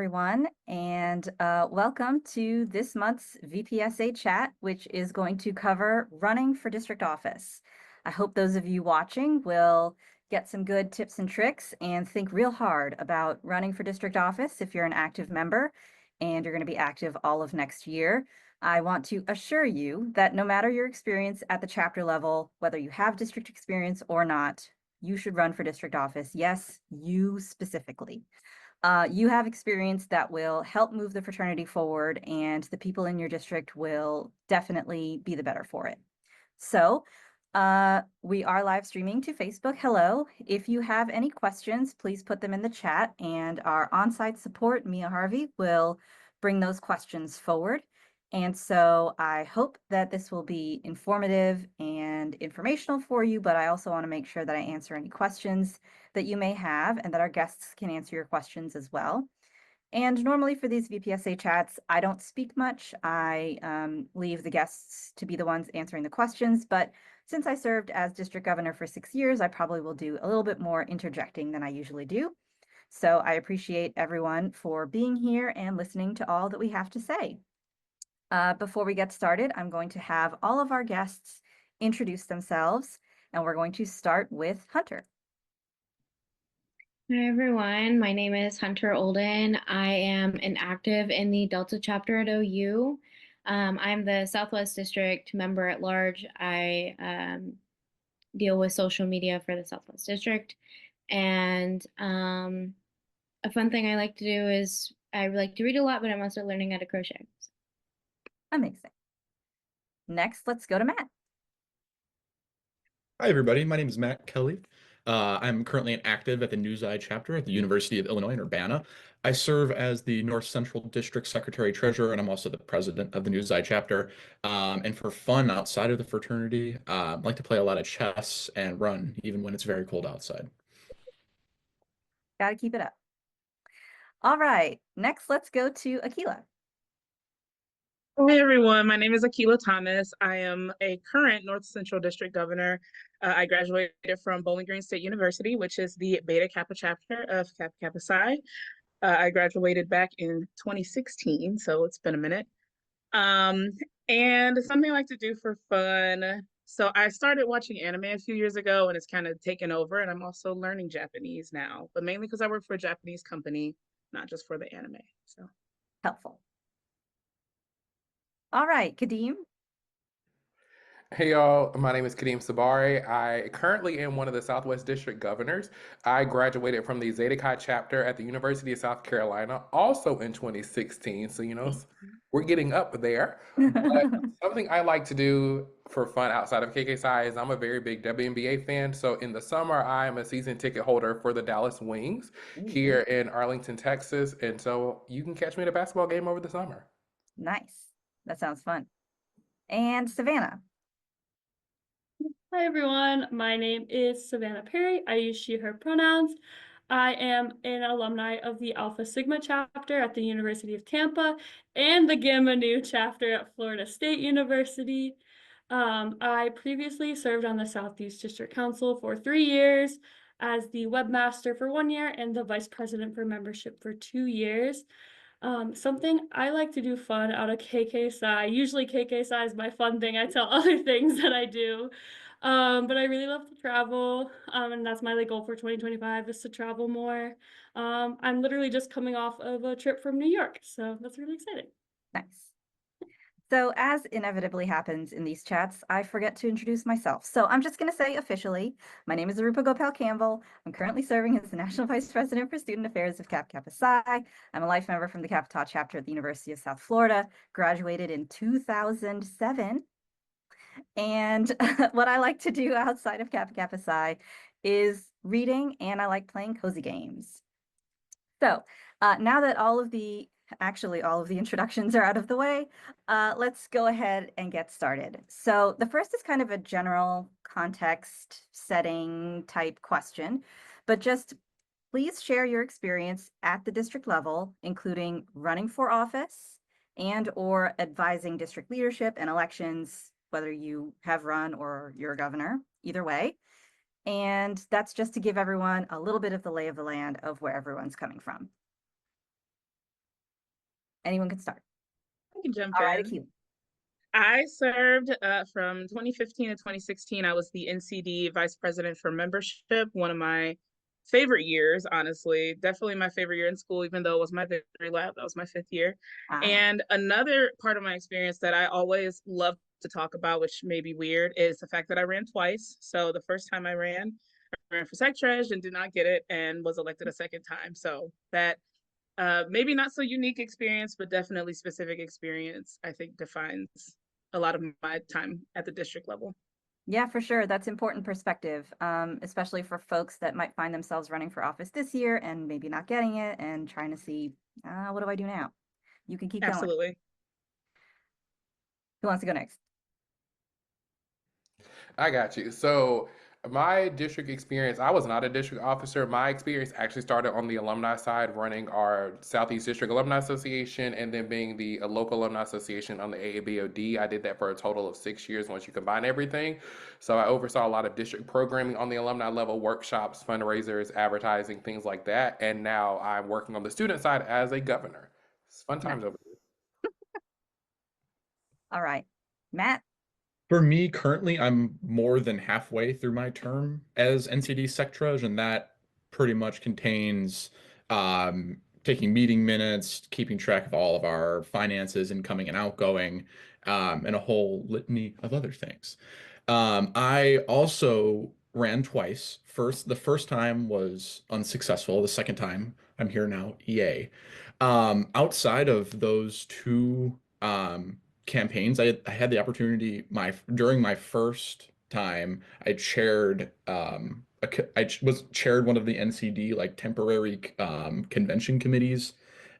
everyone, and welcome to this month's VPSA chat, which is going to cover running for district office. I hope those of you watching will get some good tips and tricks and think real hard about running for district office if you're an active member and you're going to be active all of next year. I want to assure you that no matter your experience at the chapter level, whether you have district experience or not, you should run for district office. Yes, you specifically. You have experience that will help move the fraternity forward, and the people in your district will definitely be the better for it. So we are live streaming to Facebook. Hello. If you have any questions, please put them in the chat, and our on-site support, Mia Harvey, will bring those questions forward. And so I hope that this will be informative and informational for you, but I also want to make sure that I answer any questions that you may have and that our guests can answer your questions as well. And normally for these VPSA chats, I don't speak much. I leave the guests to be the ones answering the questions, but since I served as district governor for 6 years, I probably will do a little bit more interjecting than I usually do. So I appreciate everyone for being here and listening to all that we have to say. Before we get started, I'm going to have all of our guests introduce themselves, and we're going to start with Hunter. Hi everyone, my name is Hunter Olden. I am an active in the Delta chapter at OU. I'm the Southwest District member at large. I deal with social media for the Southwest District. And a fun thing I like to do is I like to read a lot, but I'm also learning how to crochet. Amazing. Next, let's go to Matt. Hi, everybody. My name is Matt Kelley. I'm currently an active at the Newseye chapter at the University of Illinois in Urbana. I serve as the North Central District Secretary Treasurer, and I'm also the president of the Newseye chapter. And for fun outside of the fraternity, I like to play a lot of chess and run, even when it's very cold outside. Got to keep it up. All right, next, let's go to Akilah. Hi everyone, my name is Akilah Thomas. I am a current North Central District Governor. I graduated from Bowling Green State University, which is the Beta Kappa chapter of Kappa Kappa Psi. I graduated back in 2016, so it's been a minute. And something I like to do for fun. So I started watching anime a few years ago, and it's kind of taken over, and I'm also learning Japanese now, but mainly because I work for a Japanese company, not just for the anime. So Helpful. All right, Kadeem. Hey y'all, my name is Kadeem Sabari. I currently am one of the Southwest District Governors. I graduated from the Zeta chapter at the University of South Carolina, also in 2016. So, we're getting up there. But something I like to do for fun outside of KKSI is I'm a very big WNBA fan. So in the summer, I am a season ticket holder for the Dallas Wings here in Arlington, Texas. And so you can catch me at a basketball game over the summer. Nice. That sounds fun. And Savanna. Hi everyone, my name is Savanna Perry. I use she, her pronouns. I am an alumni of the Alpha Sigma chapter at the University of Tampa and the Gamma Nu chapter at Florida State University. I previously served on the Southeast District Council for 3 years as the webmaster for 1 year and the vice president for membership for 2 years. Something I like to do fun out of KKSI. Usually KKSI is my fun thing. I tell other things that I do. But I really love to travel. And that's my goal for 2025 is to travel more. I'm literally just coming off of a trip from New York. So that's really exciting. Nice. So as inevitably happens in these chats, I forget to introduce myself. So I'm just going to say officially, my name is Arupa Gopal-Campbell. I'm currently serving as the National Vice President for Student Affairs of Kappa Kappa Psi. I'm a life member from the Kappa Tau chapter at the University of South Florida, graduated in 2007. And what I like to do outside of Kappa Kappa Psi is reading, and I like playing cozy games. So now that all of the introductions are out of the way, let's go ahead and get started. So the first is kind of a general context setting type question, but just please share your experience at the district level, including running for office and or advising district leadership and elections, whether you have run or you're a governor, either way. And that's just to give everyone a little bit of the lay of the land of where everyone's coming from. Anyone can start. I can jump All right, in. Akilah. I served from 2015 to 2016. I was the NCD Vice President for Membership, one of my favorite years, honestly. Definitely my favorite year in school, even though it was my victory lap. That was my 5th year. And another part of my experience that I always love to talk about, which may be weird, is the fact that I ran twice. So the first time I ran for Sec Treasurer and did not get it and was elected a second time. So that maybe not so unique experience, but definitely specific experience, I think defines a lot of my time at the district level. Yeah, for sure. That's important perspective, especially for folks that might find themselves running for office this year and maybe not getting it and trying to see, what do I do now? You can keep going. Absolutely. Who wants to go next? I got you. So my district experience, I was not a district officer. My experience actually started on the alumni side, running our Southeast District Alumni Association and then being the local alumni association on the AABOD. I did that for a total of 6 years once you combine everything. So I oversaw a lot of district programming on the alumni level, workshops, fundraisers, advertising, things like that. And now I'm working on the student side as a governor. It's fun times over here. All right, Matt. For me, currently, I'm more than halfway through my term as NCD Secretary, and that pretty much contains taking meeting minutes, keeping track of all of our finances, incoming and outgoing, and a whole litany of other things. I also ran twice. The first time was unsuccessful. The second time, I'm here now, EA. Outside of those two campaigns, I had the opportunity during my first time, I chaired was chaired one of the NCD like temporary convention committees.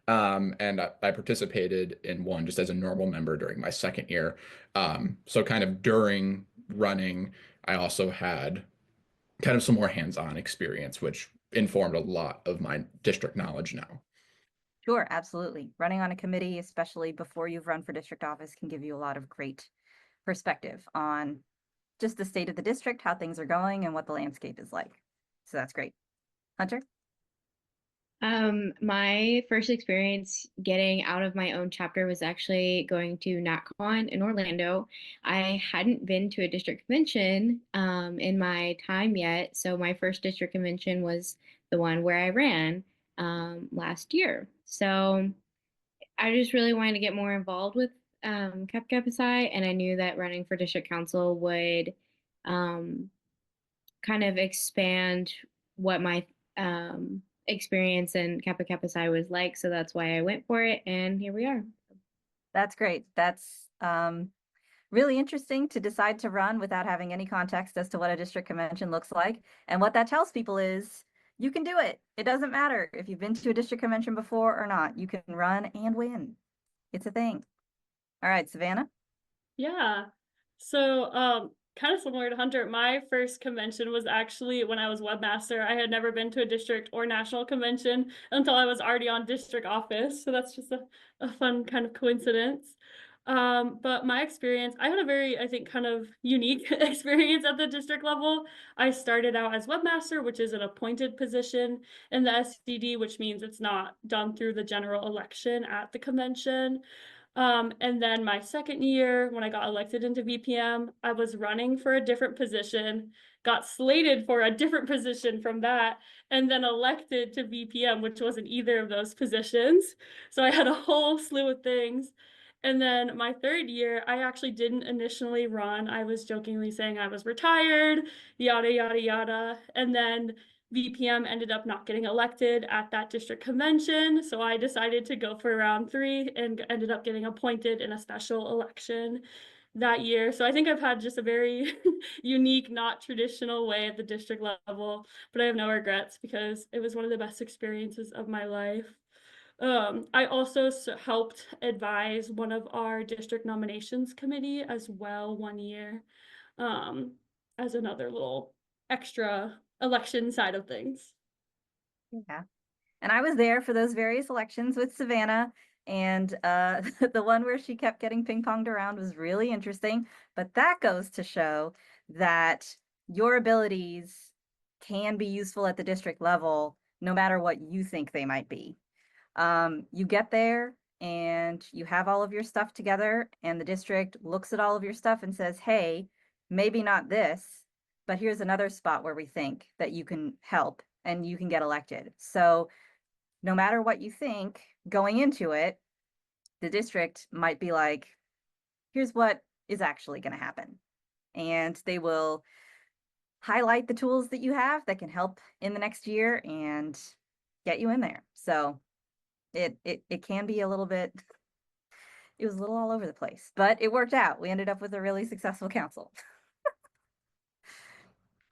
And I participated in one just as a normal member during my second year. So kind of during running, I also had kind of some more hands-on experience, which informed a lot of my district knowledge now. Sure, absolutely. Running on a committee, especially before you've run for district office, can give you a lot of great perspective on just the state of the district, how things are going, and what the landscape is like. So that's great. Hunter? My first experience getting out of my own chapter was actually going to NatCon in Orlando. I hadn't been to a district convention in my time yet, so my first district convention was the one where I ran last year. So I just really wanted to get more involved with Kappa Psi, and I knew that running for district council would kind of expand what my experience in Kappa Psi was like. So that's why I went for it, and here we are. That's great. That's really interesting to decide to run without having any context as to what a district convention looks like. And what that tells people is you can do it. It doesn't matter if you've been to a district convention before or not. You can run and win. It's a thing. All right, Savanna. Yeah. So, kind of similar to Hunter, my first convention was actually when I was webmaster. I had never been to a district or national convention until I was already on district office. So that's just a fun kind of coincidence. But my experience, I had a very, I think, kind of unique experience at the district level. I started out as webmaster, which is an appointed position in the SDD, which means it's not done through the general election at the convention. And then my second year, when I got elected into VPM, I was running for a different position, got slated for a different position from that, and then elected to VPM, which wasn't either of those positions. So I had a whole slew of things. And then my third year, I actually didn't initially run. I was jokingly saying I was retired, yada, yada, yada. And then VPM ended up not getting elected at that district convention. So I decided to go for round 3 and ended up getting appointed in a special election that year. So I think I've had just a very unique, not traditional way at the district level, but I have no regrets because it was one of the best experiences of my life. I also helped advise one of our district nominations committee as well one year, as another little extra election side of things. Yeah. And I was there for those various elections with Savanna, and the one where she kept getting ping-ponged around was really interesting. But that goes to show that your abilities can be useful at the district level, no matter what you think they might be. You get there, and you have all of your stuff together and the district looks at all of your stuff and says, hey, maybe not this, but here's another spot where we think that you can help and you can get elected. So no matter what you think going into it, the district might be like, here's what is actually going to happen. And they will highlight the tools that you have that can help in the next year and get you in there. So it can be a little bit, it was a little all over the place, but it worked out. We ended up with a really successful council.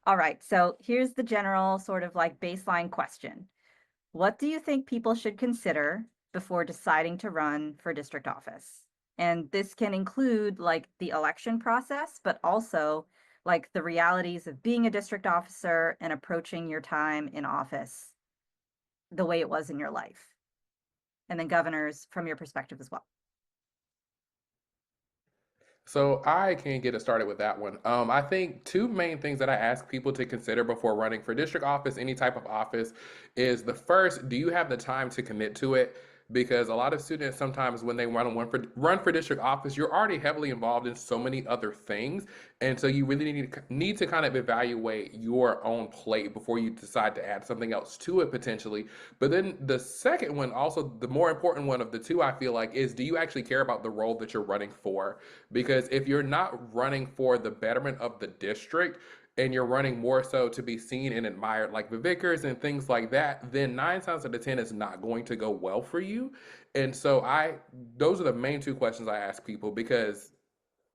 All right, so here's the general sort of like baseline question. What do you think people should consider before deciding to run for district office? And this can include like the election process, but also like the realities of being a district officer and approaching your time in office the way it was in your life. And then governors from your perspective as well. So I can get us started with that one. I think two main things that I ask people to consider before running for district office, any type of office, is the first, do you have the time to commit to it? Because a lot of students sometimes when they run for district office, you're already heavily involved in so many other things, and so you really need to kind of evaluate your own plate before you decide to add something else to it potentially. But then the second one, also the more important one of the two, I feel like, is do you actually care about the role that you're running for? Because if you're not running for the betterment of the district and you're running more so to be seen and admired like the Vickers and things like that, then 9 times out of 10 is not going to go well for you. And so those are the main two questions I ask people, because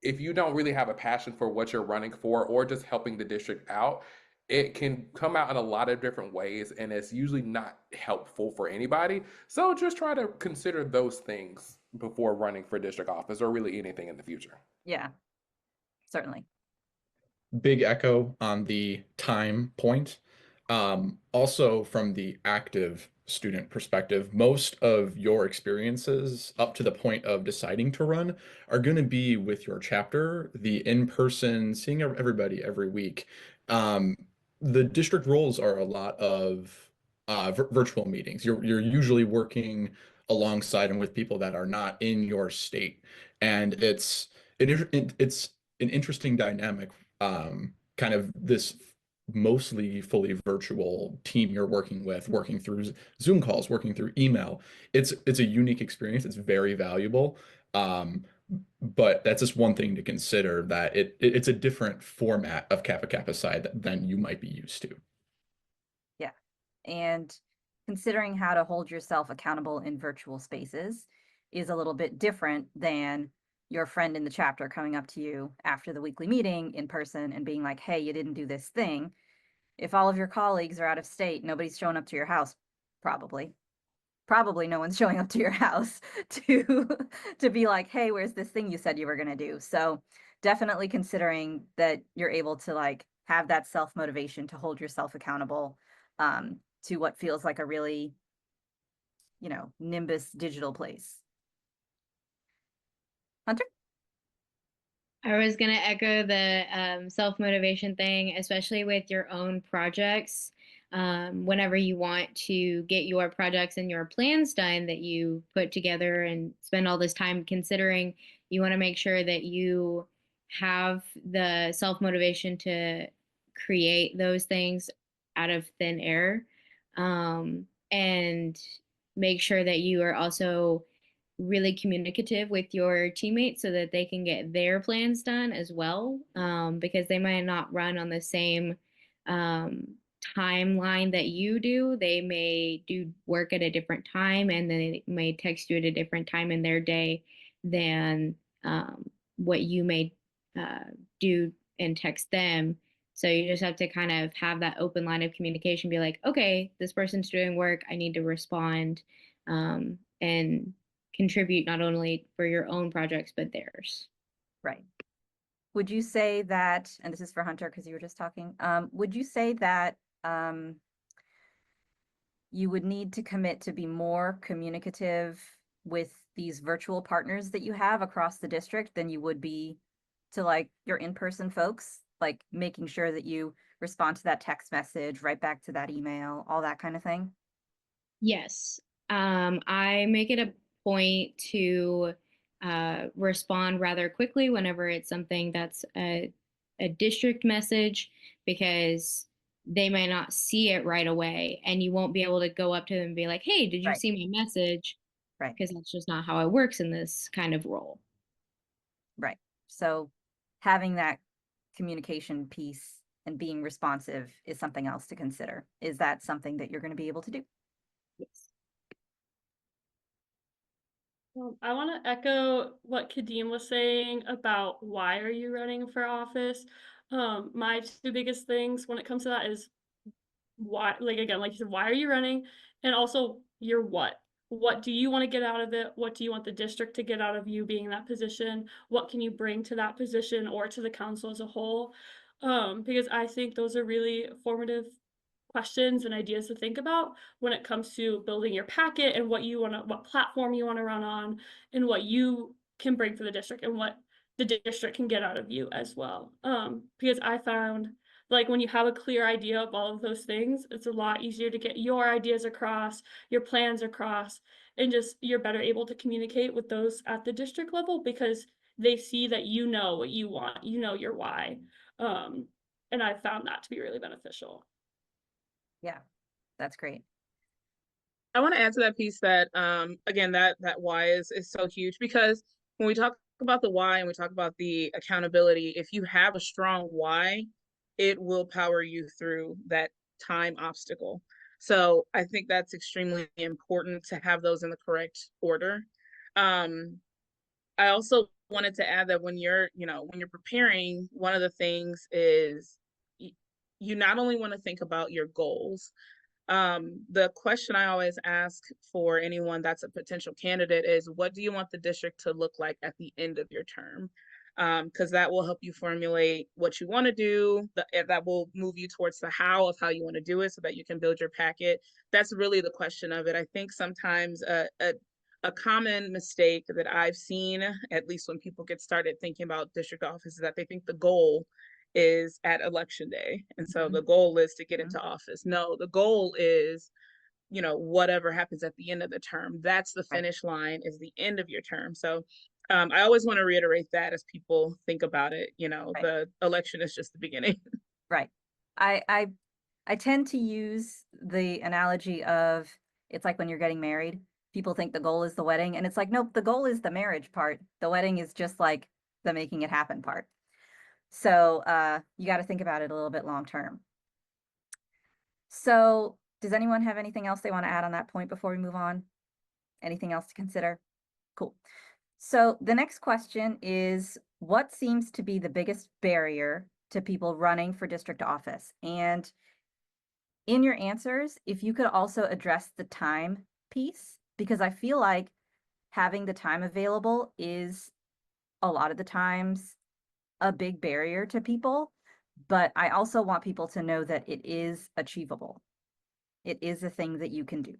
if you don't really have a passion for what you're running for or just helping the district out, it can come out in a lot of different ways and it's usually not helpful for anybody. So just try to consider those things before running for district office or really anything in the future. Yeah, certainly. Big echo on the time point. Also, from the active student perspective, most of your experiences up to the point of deciding to run are going to be with your chapter, the in-person, seeing everybody every week. The district roles are a lot of virtual meetings. You're usually working alongside and with people that are not in your state, and it's an interesting dynamic, kind of this mostly fully virtual team you're working through Zoom calls, working through email. It's a unique experience. It's very valuable. But that's just one thing to consider, that it's a different format of Kappa Kappa Psi than you might be used to. Yeah. And considering how to hold yourself accountable in virtual spaces is a little bit different than your friend in the chapter coming up to you after the weekly meeting in person and being like, hey, you didn't do this thing. If all of your colleagues are out of state, nobody's showing up to your house, probably no one's showing up to your house to be like, hey, where's this thing you said you were going to do? So definitely considering that you're able to like have that self-motivation to hold yourself accountable to what feels like a really, Nimbus digital place. Hunter? I was going to echo the self-motivation thing, especially with your own projects. Whenever you want to get your projects and your plans done that you put together and spend all this time considering, you want to make sure that you have the self-motivation to create those things out of thin air, and make sure that you are also really communicative with your teammates so that they can get their plans done as well, because they might not run on the same timeline that you do. They may do work at a different time, and then they may text you at a different time in their day than what you may do and text them. So you just have to kind of have that open line of communication, be like, okay, this person's doing work, I need to respond, and contribute not only for your own projects, but theirs. Right. Would you say that, and this is for Hunter because you were just talking, would you say that you would need to commit to be more communicative with these virtual partners that you have across the district than you would be to like your in-person folks, like making sure that you respond to that text message, right back to that email, all that kind of thing? Yes. I make it point to respond rather quickly whenever it's something that's a district message, because they may not see it right away, and you won't be able to go up to them and be like, hey, did you Right. see my message? Right. Because that's just not how it works in this kind of role. Right. So having that communication piece and being responsive is something else to consider. Is that something that you're going to be able to do? Yes. I want to echo what Kadeem was saying about why are you running for office. My two biggest things when it comes to that is why, like again, like you said, why are you running? And also your what. What do you want to get out of it? What do you want the district to get out of you being in that position? What can you bring to that position or to the council as a whole? Because I think those are really formative questions and ideas to think about when it comes to building your packet and what you want to, what platform you want to run on, and what you can bring for the district and what the district can get out of you as well. Because I found like when you have a clear idea of all of those things, it's a lot easier to get your ideas across, your plans across, and just you're better able to communicate with those at the district level because they see that you know what you want, you know your why. And I found that to be really beneficial. Yeah, that's great. I want to add to that piece that again that why is so huge, because when we talk about the why and we talk about the accountability, if you have a strong why, it will power you through that time obstacle. So I think that's extremely important to have those in the correct order. I also wanted to add that when you're preparing, one of the things is you not only want to think about your goals. The question I always ask for anyone that's a potential candidate is, what do you want the district to look like at the end of your term? Because that will help you formulate what you want to do. That will move you towards the how of how you want to do it so that you can build your packet. That's really the question of it. I think sometimes a common mistake that I've seen, at least when people get started thinking about district office, is that they think the goal is at election day. And so the goal is to get into office. No, the goal is, whatever happens at the end of the term, that's the finish line, is the end of your term. So I always want to reiterate that as people think about it, the election is just the beginning. Right. I tend to use the analogy of it's like when you're getting married. People think the goal is the wedding, and it's like, nope, the goal is the marriage part. The wedding is just like the making it happen part. So you got to think about it a little bit long term. So does anyone have anything else they want to add on that point before we move on? Anything else to consider? Cool. So the next question is, what seems to be the biggest barrier to people running for district office? And in your answers, if you could also address the time piece, because I feel like having the time available is a lot of the times a big barrier to people, but I also want people to know that it is achievable. It is a thing that you can do.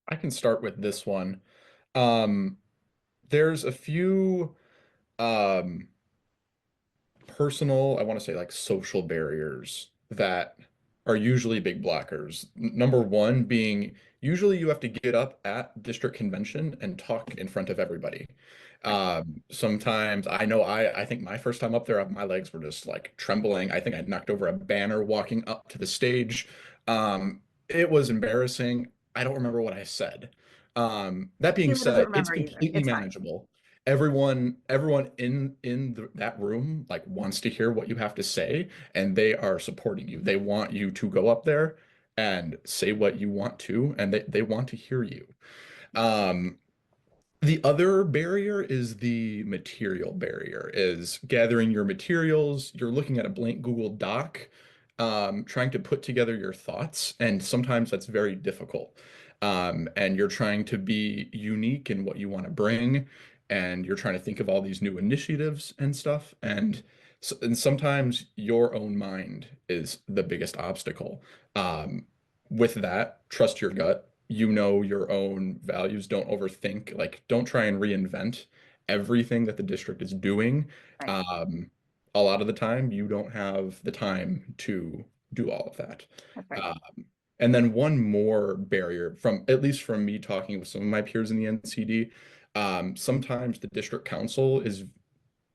I can start with this one. There's a few um, personal, I want to say like social barriers that are usually big blockers. Number one being usually you have to get up at district convention and talk in front of everybody. Sometimes I think my first time up there, my legs were just like trembling. I think I knocked over a banner walking up to the stage. It was embarrassing. I don't remember what I said. That being Akilah doesn't said, it's remember either. completely It's fine. manageable. Everyone in that room like wants to hear what you have to say, and they are supporting you. They want you to go up there and say what you want to, and they want to hear you. Um, the other barrier is the material barrier, is gathering your materials. You're looking at a blank Google Doc, trying to put together your thoughts, and sometimes that's very difficult. And you're trying to be unique in what you want to bring, and you're trying to think of all these new initiatives and stuff. And sometimes your own mind is the biggest obstacle. With that, trust your gut. You know your own values. Don't overthink. Like, don't try and reinvent everything that the district is doing. Right. A lot of the time, you don't have the time to do all of that. That's right. Um, And then one more barrier from, at least from me talking with some of my peers in the NCD, sometimes the district council is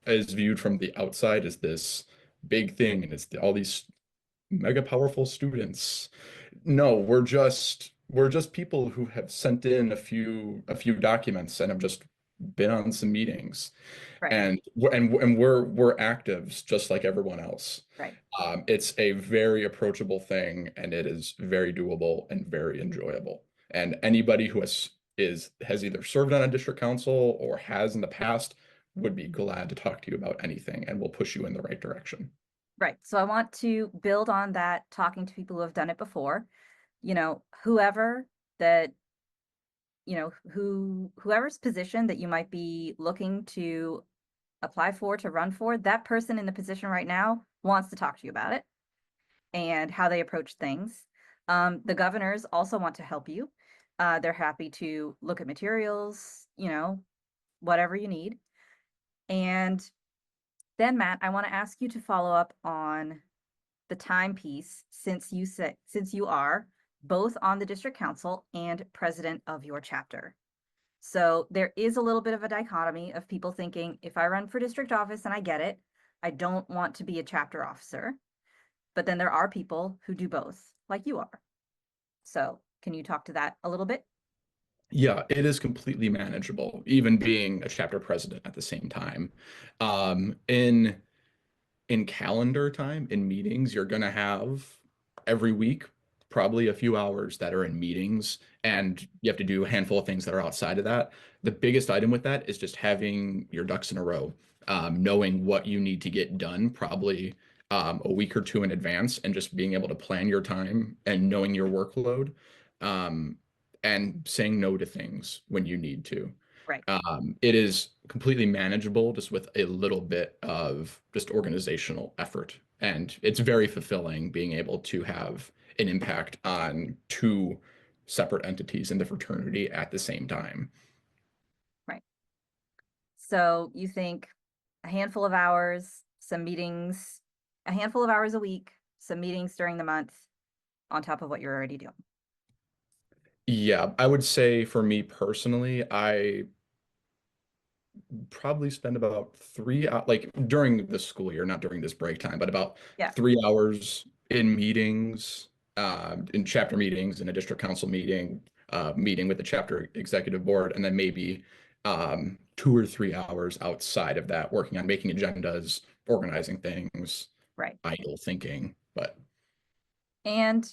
viewed from the outside as this big thing, and it's all these mega powerful students. No, we're just people who have sent in a few documents and have just been on some meetings, Right, and we're actives just like everyone else. right. It's a very approachable thing, and it is very doable and very enjoyable. And anybody who has either served on a district council or has in the past would be glad to talk to you about anything, and will push you in the right direction. Right. So I want to build on that, talking to people who have done it before. Whoever that, whoever's position that you might be looking to apply for, to run for, that person in the position right now wants to talk to you about it and how they approach things. The governors also want to help you. They're happy to look at materials, whatever you need. And then, Matt, I want to ask you to follow up on the timepiece, since you are both on the district council and president of your chapter. So there is a little bit of a dichotomy of people thinking, if I run for district office, and I get it, I don't want to be a chapter officer. But then there are people who do both, like you are. So can you talk to that a little bit? Yeah, it is completely manageable, even being a chapter president at the same time. In calendar time, in meetings, you're gonna have every week probably a few hours that are in meetings, and you have to do a handful of things that are outside of that. The biggest item with that is just having your ducks in a row, knowing what you need to get done, probably a week or two in advance, and just being able to plan your time and knowing your workload, um, and saying no to things when you need to. Right. It is completely manageable just with a little bit of just organizational effort. And it's very fulfilling being able to have an impact on two separate entities in the fraternity at the same time. Right. So you think a handful of hours, some meetings, a handful of hours a week, some meetings during the month on top of what you're already doing. Yeah, I would say for me personally, I probably spend about like during the school year, not during this break time, but about Yeah. 3 hours in meetings, in chapter meetings, in a district council meeting, meeting with the chapter executive board, and then maybe 2 or 3 hours outside of that, working on making agendas, organizing things, Right. idle thinking. But And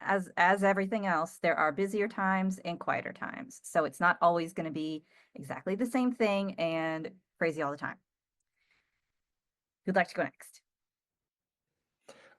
as everything else, there are busier times and quieter times. So it's not always going to be exactly the same thing and crazy all the time. Who'd like to go next?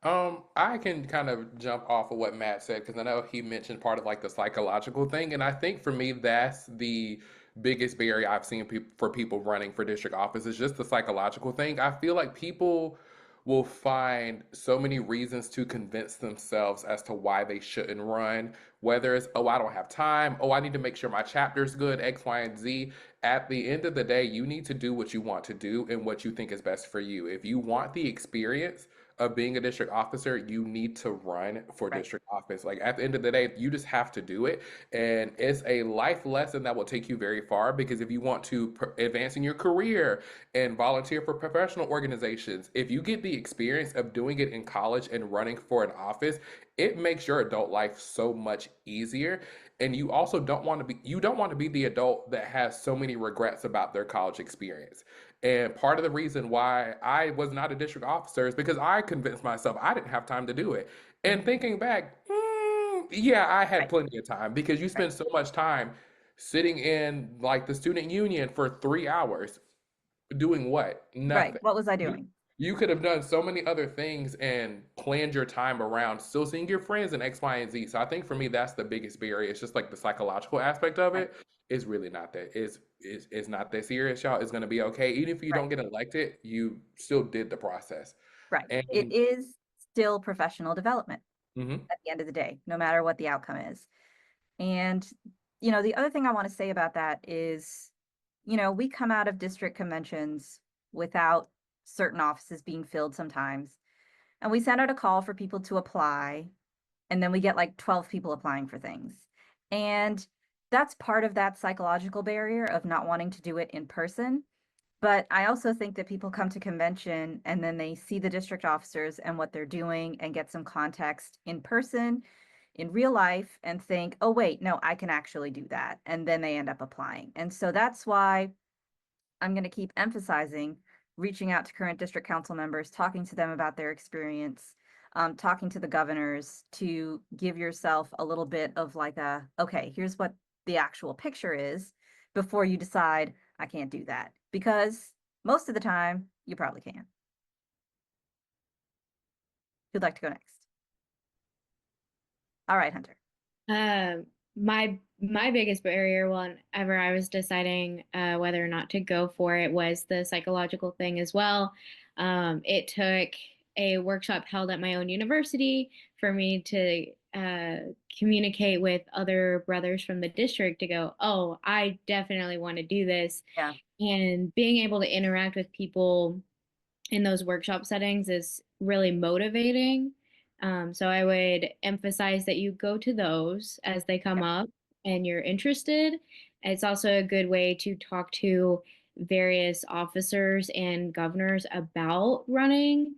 I can kind of jump off of what Matt said because I know he mentioned part of like the psychological thing, and I think for me that's the biggest barrier I've seen for people running for district office is just the psychological thing. I feel like people will find so many reasons to convince themselves as to why they shouldn't run, whether it's, oh, I don't have time, oh, I need to make sure my chapter's good, X, Y, and Z. At the end of the day, you need to do what you want to do and what you think is best for you. If you want the experience of being a district officer, you need to run for Right. district office. Like at the end of the day, you just have to do it. And it's a life lesson that will take you very far because if you want to advance in your career and volunteer for professional organizations, if you get the experience of doing it in college and running for an office, it makes your adult life so much easier. And you also don't want to be the adult that has so many regrets about their college experience. And part of the reason why I was not a district officer is because I convinced myself I didn't have time to do it. And thinking back, yeah, I had Right. plenty of time because you spend so much time sitting in like the student union for 3 hours doing what? Right. Nothing. What was I You, doing? you could have done so many other things and planned your time around still seeing your friends in X, Y, and Z. So I think for me, that's the biggest barrier. It's just like the psychological aspect of Right. it is really not that. It's not that serious, y'all. It's gonna be okay. Even if you Right. don't get elected, you still did the process. Right. And It is still professional development mhm. at the end of the day, no matter what the outcome is. And, the other thing I want to say about that is, we come out of district conventions without certain offices being filled sometimes. And we send out a call for people to apply. and then we get like 12 people applying for things. And that's part of that psychological barrier of not wanting to do it in person. But I also think that people come to convention and then they see the district officers and what they're doing and get some context in person, in real life, and think, oh, wait, no, I can actually do that. And then they end up applying. And so that's why I'm going to keep emphasizing reaching out to current district council members, talking to them about their experience, talking to the governors to give yourself a little bit of like a, okay, here's what the actual picture is before you decide, I can't do that. Because most of the time, you probably can. Who'd like to go next? All right, Hunter. My biggest barrier whenever I was deciding whether or not to go for it was the psychological thing as well. It took a workshop held at my own university for me to communicate with other brothers from the district to go, oh, I definitely want to do this. Yeah. And being able to interact with people in those workshop settings is really motivating. So I would emphasize that you go to those as they come up and you're interested. It's also a good way to talk to various officers and governors about running,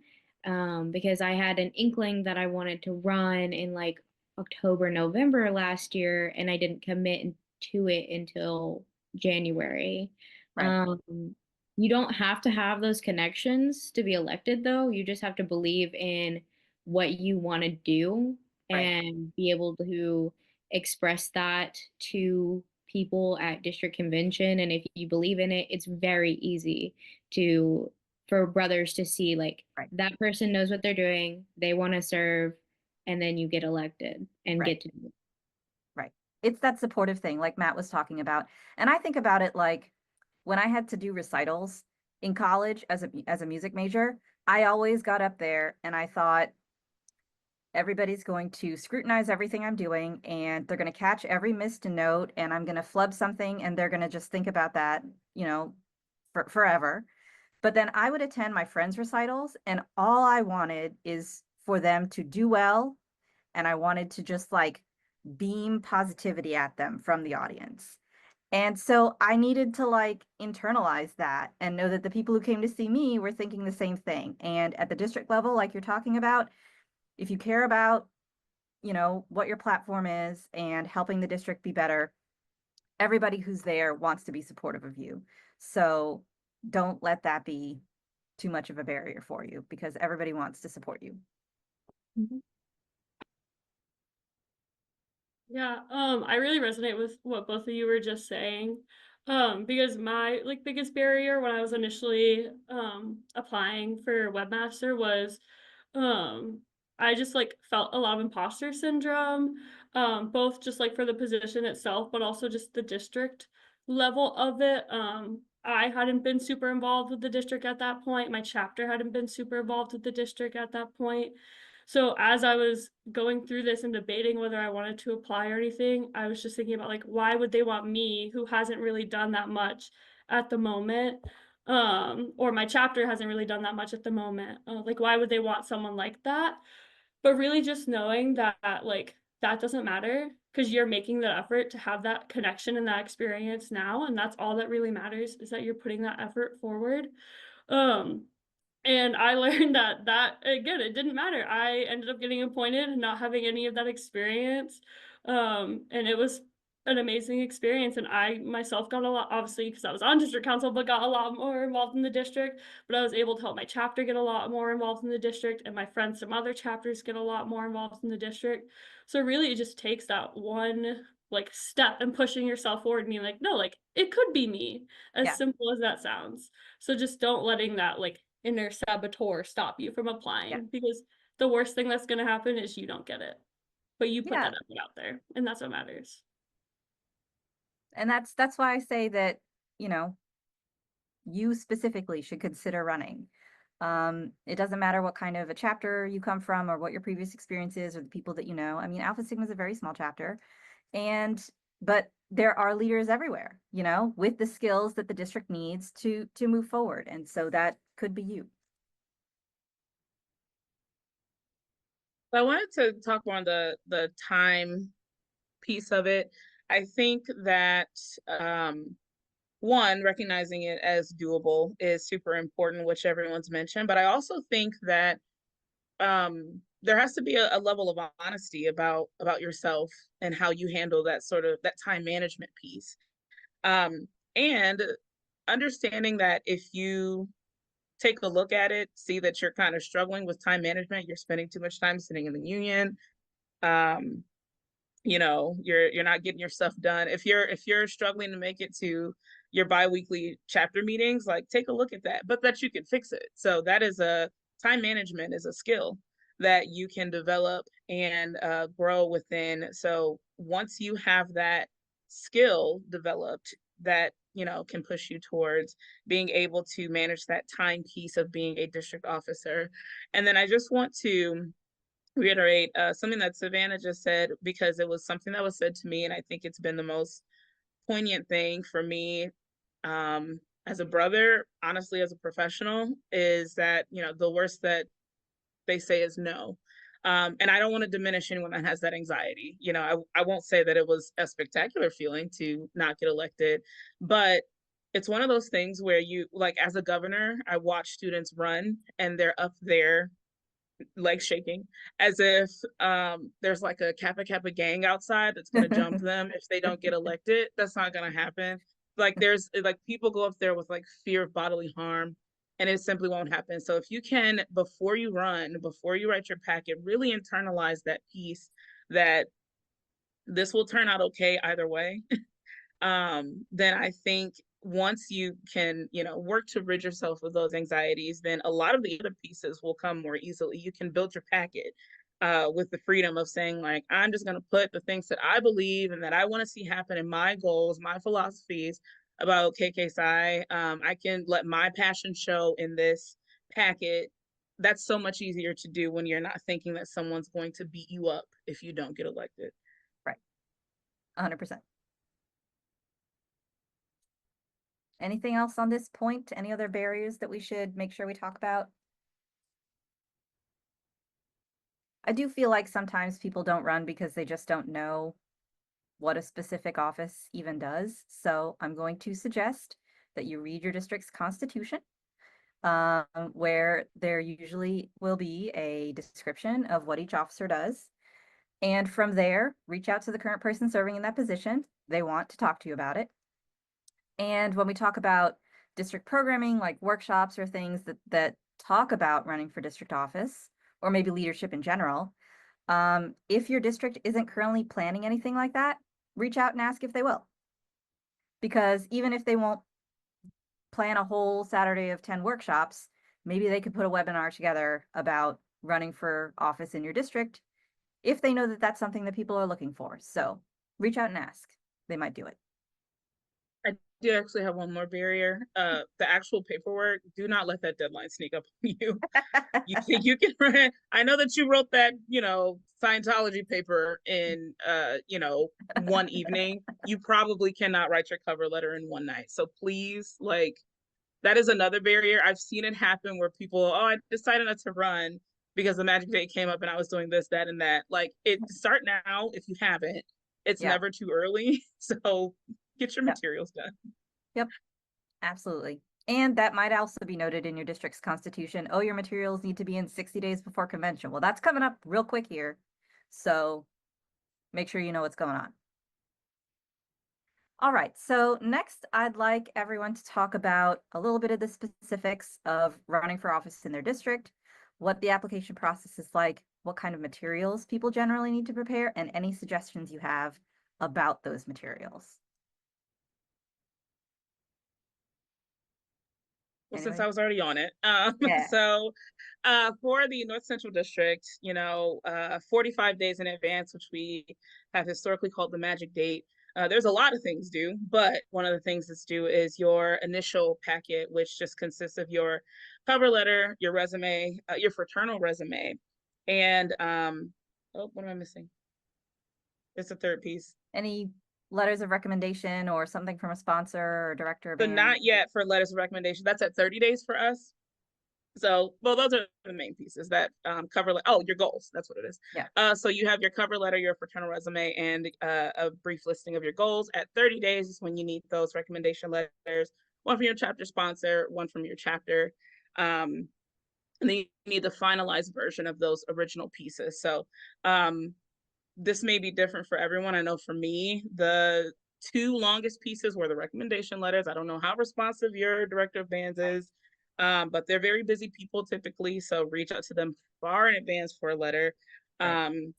because I had an inkling that I wanted to run in like October, November last year, and I didn't commit to it until January. Right. You don't have to have those connections to be elected, though. You just have to believe in what you want to do Right. and be able to express that to people at district convention. And if you believe in it, it's very easy for brothers to see like Right. that person knows what they're doing, they want to serve, and then you get elected and Right. get to do it. Right. It's that supportive thing like Matt was talking about. And I think about it like when I had to do recitals in college as a music major, I always got up there and I thought everybody's going to scrutinize everything I'm doing and they're going to catch every missed note and I'm going to flub something and they're going to just think about that, for forever. But then I would attend my friends' recitals and all I wanted is for them to do well and I wanted to just like beam positivity at them from the audience. And so I needed to like internalize that and know that the people who came to see me were thinking the same thing. And at the district level, like you're talking about, if you care about, what your platform is and helping the district be better, everybody who's there wants to be supportive of you. So don't let that be too much of a barrier for you because everybody wants to support you. Mm-hmm. Yeah, I really resonate with what both of you were just saying. Because my like biggest barrier when I was initially applying for webmaster was I just like felt a lot of imposter syndrome, both just like for the position itself, but also just the district level of it. I hadn't been super involved with the district at that point. My chapter hadn't been super involved with the district at that point. So as I was going through this and debating whether I wanted to apply or anything, I was just thinking about like, why would they want me who hasn't really done that much at the moment? Or my chapter hasn't really done that much at the moment. Like, why would they want someone like that? But really just knowing that like that doesn't matter because you're making the effort to have that connection and that experience now. And that's all that really matters is that you're putting that effort forward. And I learned that again, it didn't matter. I ended up getting appointed and not having any of that experience. And it was an amazing experience. And I myself got a lot, obviously, because I was on district council, but got a lot more involved in the district. But I was able to help my chapter get a lot more involved in the district, and my friends from other chapters get a lot more involved in the district. So really it just takes that one like step and pushing yourself forward and being like, no, like it could be me, as simple as that sounds. So just don't letting that like inner saboteur stop you from applying because the worst thing that's going to happen is you don't get it, but you put that effort out there and that's what matters. And that's why I say that, you specifically should consider running. It doesn't matter what kind of a chapter you come from or what your previous experience is or the people that you know. I mean, Alpha Sigma is a very small chapter, but there are leaders everywhere, with the skills that the district needs to move forward. And so that could be you. I wanted to talk on the time piece of it. I think that one, recognizing it as doable is super important, which everyone's mentioned. But I also think that there has to be a level of honesty about yourself and how you handle that sort of that time management piece. And understanding that if you take a look at it, see that you're kind of struggling with time management, you're spending too much time sitting in the union, um, you're not getting your stuff done. If you're struggling to make it to your biweekly chapter meetings, like take a look at that, but that you can fix it. So that is a time management is a skill that you can develop and grow within. So once you have that skill developed, that can push you towards being able to manage that time piece of being a district officer. And then I just want to reiterate something that Savanna just said, because it was something that was said to me, and I think it's been the most poignant thing for me as a brother, honestly, as a professional, is that the worst that they say is no. And I don't want to diminish anyone that has that anxiety. I won't say that it was a spectacular feeling to not get elected, but it's one of those things where you, like, as a governor, I watch students run and they're up there legs shaking as if there's like a Kappa gang outside that's going to jump them if they don't get elected. That's not going to happen. Like there's like people go up there with like fear of bodily harm, and it simply won't happen. So if you can, before you run, before you write your packet, really internalize that piece that this will turn out okay either way. Then I think once you can, work to rid yourself of those anxieties, then a lot of the other pieces will come more easily. You can build your packet with the freedom of saying, like, I'm just going to put the things that I believe and that I want to see happen in my goals, my philosophies about KKSI. I can let my passion show in this packet. That's so much easier to do when you're not thinking that someone's going to beat you up if you don't get elected. Right. 100%. Anything else on this point? Any other barriers that we should make sure we talk about? I do feel like sometimes people don't run because they just don't know what a specific office even does. So I'm going to suggest that you read your district's constitution, where there usually will be a description of what each officer does. And from there, reach out to the current person serving in that position. They want to talk to you about it. And when we talk about district programming, like workshops or things that talk about running for district office, or maybe leadership in general, if your district isn't currently planning anything like that, reach out and ask if they will. Because even if they won't plan a whole Saturday of 10 workshops, maybe they could put a webinar together about running for office in your district if they know that that's something that people are looking for. So reach out and ask. They might do it. I do actually have one more barrier. The actual paperwork, do not let that deadline sneak up on you. You think you can run? I know that you wrote that, Scientology paper in, one evening. You probably cannot write your cover letter in one night. So please, like, that is another barrier. I've seen it happen where people, oh, I decided not to run because the magic date came up and I was doing this, that, and that. Like, start now if you haven't. It's never too early. So get your materials done. Yep, absolutely. And that might also be noted in your district's constitution. Oh, your materials need to be in 60 days before convention. Well, that's coming up real quick here. So make sure you know what's going on. All right, so next I'd like everyone to talk about a little bit of the specifics of running for office in their district, what the application process is like, what kind of materials people generally need to prepare, and any suggestions you have about those materials. Well, since I was already on it. So for the North Central District, 45 days in advance, which we have historically called the magic date, there's a lot of things due, but one of the things that's due is your initial packet, which just consists of your cover letter, your resume, your fraternal resume, and oh, what am I missing? It's a third piece. Any letters of recommendation or something from a sponsor or director of So not yet for letters of recommendation. That's at 30 days for us. So, well, those are the main pieces that cover, oh, your goals. That's what it is. Yeah. So you have your cover letter, your fraternal resume, and a brief listing of your goals. At 30 days is when you need those recommendation letters, one from your chapter sponsor, one from your chapter. And then you need the finalized version of those original pieces. So this may be different for everyone. I know for me, the two longest pieces were the recommendation letters. I don't know how responsive your director of bands is, but they're very busy people typically. So reach out to them far in advance for a letter. You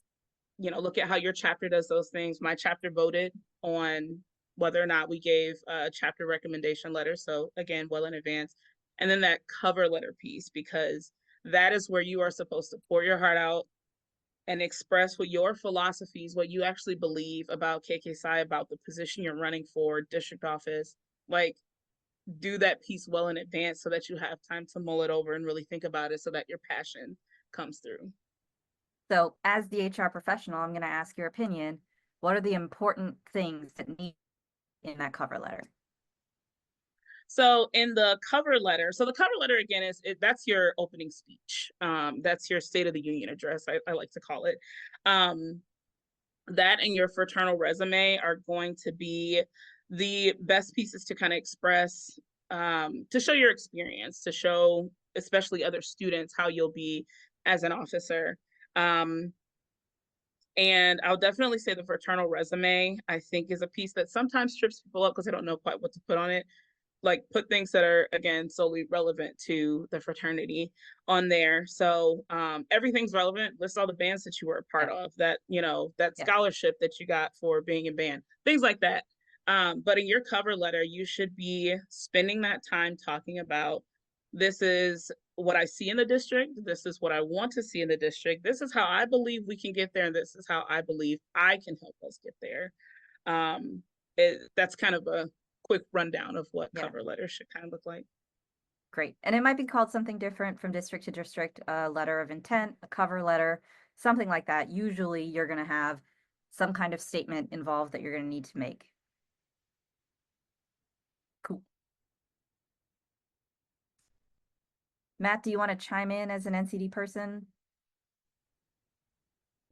know, look at how your chapter does those things. My chapter voted on whether or not we gave a chapter recommendation letter. So again, well in advance. And then that cover letter piece, because that is where you are supposed to pour your heart out and express what your philosophies, what you actually believe about KKSI, about the position you're running for, district office. Like, do that piece well in advance so that you have time to mull it over and really think about it so that your passion comes through. So as the HR professional, I'm going to ask your opinion. What are the important things that need in that cover letter? So in the cover letter, so the cover letter again that's your opening speech. That's your State of the Union address, I like to call it. That and your fraternal resume are going to be the best pieces to kind of express, to show your experience, to show especially other students how you'll be as an officer. And I'll definitely say the fraternal resume, I think, is a piece that sometimes trips people up because they don't know quite what to put on it. Like, put things that are, again, solely relevant to the fraternity on there. So everything's relevant. List all the bands that you were a part of, that, you know, that scholarship that you got for being in band, things like that. But in your cover letter, you should be spending that time talking about, this is what I see in the district. This is what I want to see in the district. This is how I believe we can get there. And this is how I believe I can help us get there. That's kind of a quick rundown of what cover letters should kind of look like. Great. And it might be called something different from district to district, a letter of intent, a cover letter, something like that. Usually you're going to have some kind of statement involved that you're going to need to make. Cool. Matt, do you want to chime in as an NCD person?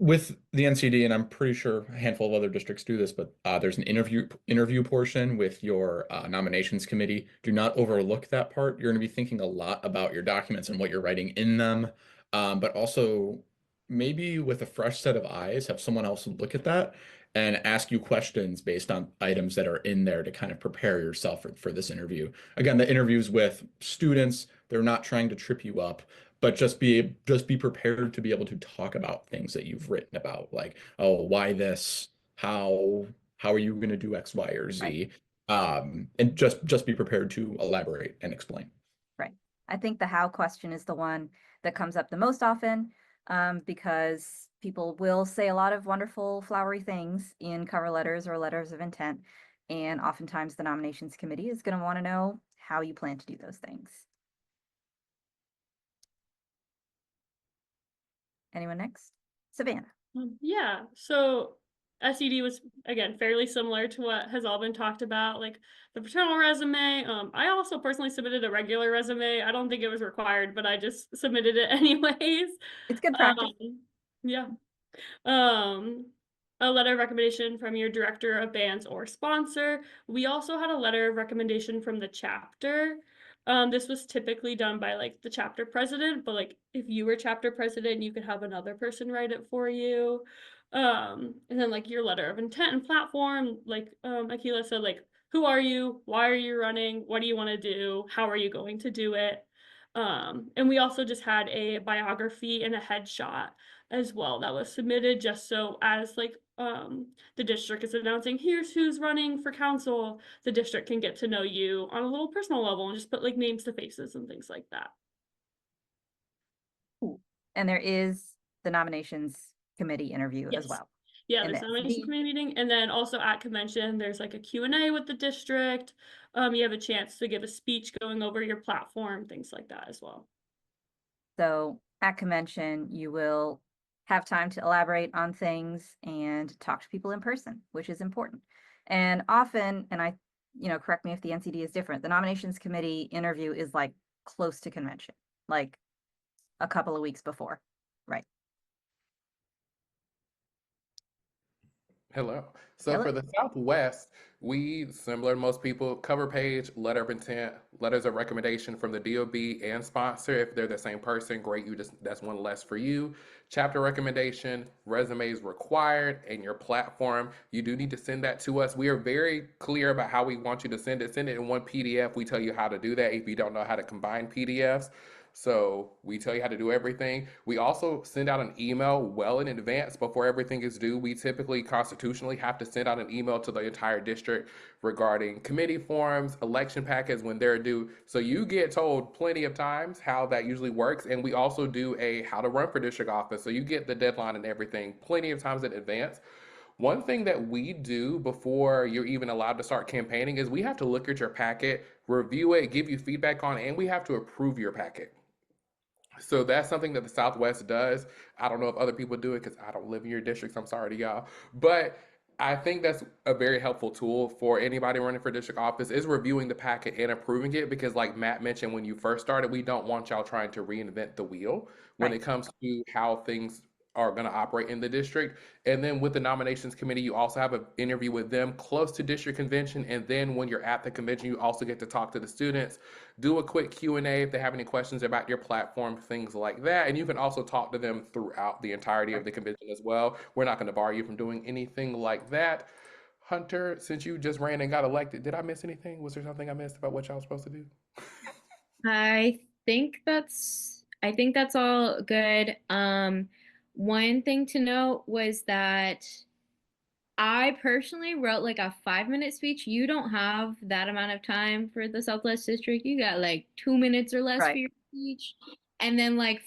With the NCD, and I'm pretty sure a handful of other districts do this, but there's an interview portion with your nominations committee. Do not overlook that part. You're going to be thinking a lot about your documents and what you're writing in them, but also maybe with a fresh set of eyes, have someone else look at that and ask you questions based on items that are in there to kind of prepare yourself for this interview. Again, the interviews with students, they're not trying to trip you up, but just be prepared to be able to talk about things that you've written about, like, oh, why this? How are you going to do X, Y, or Z? Right. And just be prepared to elaborate and explain. Right. I think the how question is the one that comes up the most often, because people will say a lot of wonderful, flowery things in cover letters or letters of intent, and oftentimes the nominations committee is going to want to know how you plan to do those things. Anyone next? Savanna. Yeah, so SED was, again, fairly similar to what has all been talked about, like the fraternal resume. I also personally submitted a regular resume. I don't think it was required, but I just submitted it anyways. It's good practice. Yeah. A letter of recommendation from your director of bands or sponsor. We also had a letter of recommendation from the chapter. This was typically done by like the chapter president, but like if you were chapter president, you could have another person write it for you. And then like your letter of intent and platform, like Akilah said, like, who are you? Why are you running? What do you want to do? How are you going to do it? And we also just had a biography and a headshot as well that was submitted, just so as like the district is announcing, here's who's running for council, the district can get to know you on a little personal level and just put like names to faces and things like that. And there is the nominations committee interview as well. Yeah, there's a nomination committee meeting, and then also at convention there's like a Q&A with the district. You have a chance to give a speech going over your platform, things like that as well. So at convention you will have time to elaborate on things and talk to people in person, which is important. And often, and correct me if the NCD is different, the nominations committee interview is like close to convention. like a couple of weeks before, right? Hello. So Hello. for the Southwest, we, similar to most people, cover page, letter of intent, letters of recommendation from the DOB and sponsor. If they're the same person, great, that's one less for you. Chapter recommendation, resumes required, and your platform. You do need to send that to us. We are very clear about how we want you to send it. Send it in one PDF. We tell you how to do that if you don't know how to combine PDFs. So we tell you how to do everything. We also send out an email well in advance before everything is due. We typically constitutionally have to send out an email to the entire district regarding committee forms, election packets when they're due. So you get told plenty of times how that usually works. And we also do a how to run for district office. So you get the deadline and everything plenty of times in advance. One thing that we do before you're even allowed to start campaigning is we have to look at your packet, review it, give you feedback on it, and we have to approve your packet. So that's something that the Southwest does. I don't know if other people do it because I don't live in your districts. I'm sorry to y'all. But I think that's a very helpful tool for anybody running for district office is reviewing the packet and approving it because like Matt mentioned when you first started, we don't want y'all trying to reinvent the wheel when Right. it comes to how things are going to operate in the district. And then with the nominations committee, you also have an interview with them close to district convention. And then when you're at the convention, you also get to talk to the students, do a quick Q&A if they have any questions about your platform, things like that. And you can also talk to them throughout the entirety of the convention as well. We're not going to bar you from doing anything like that. Hunter, since you just ran and got elected, did I miss anything? Was there something I missed about what y'all was supposed to do? I think that's all good. One thing to note was that I personally wrote like a 5-minute speech. You don't have that amount of time for the Southwest District. You got like 2 minutes or less for Right. your speech, and then like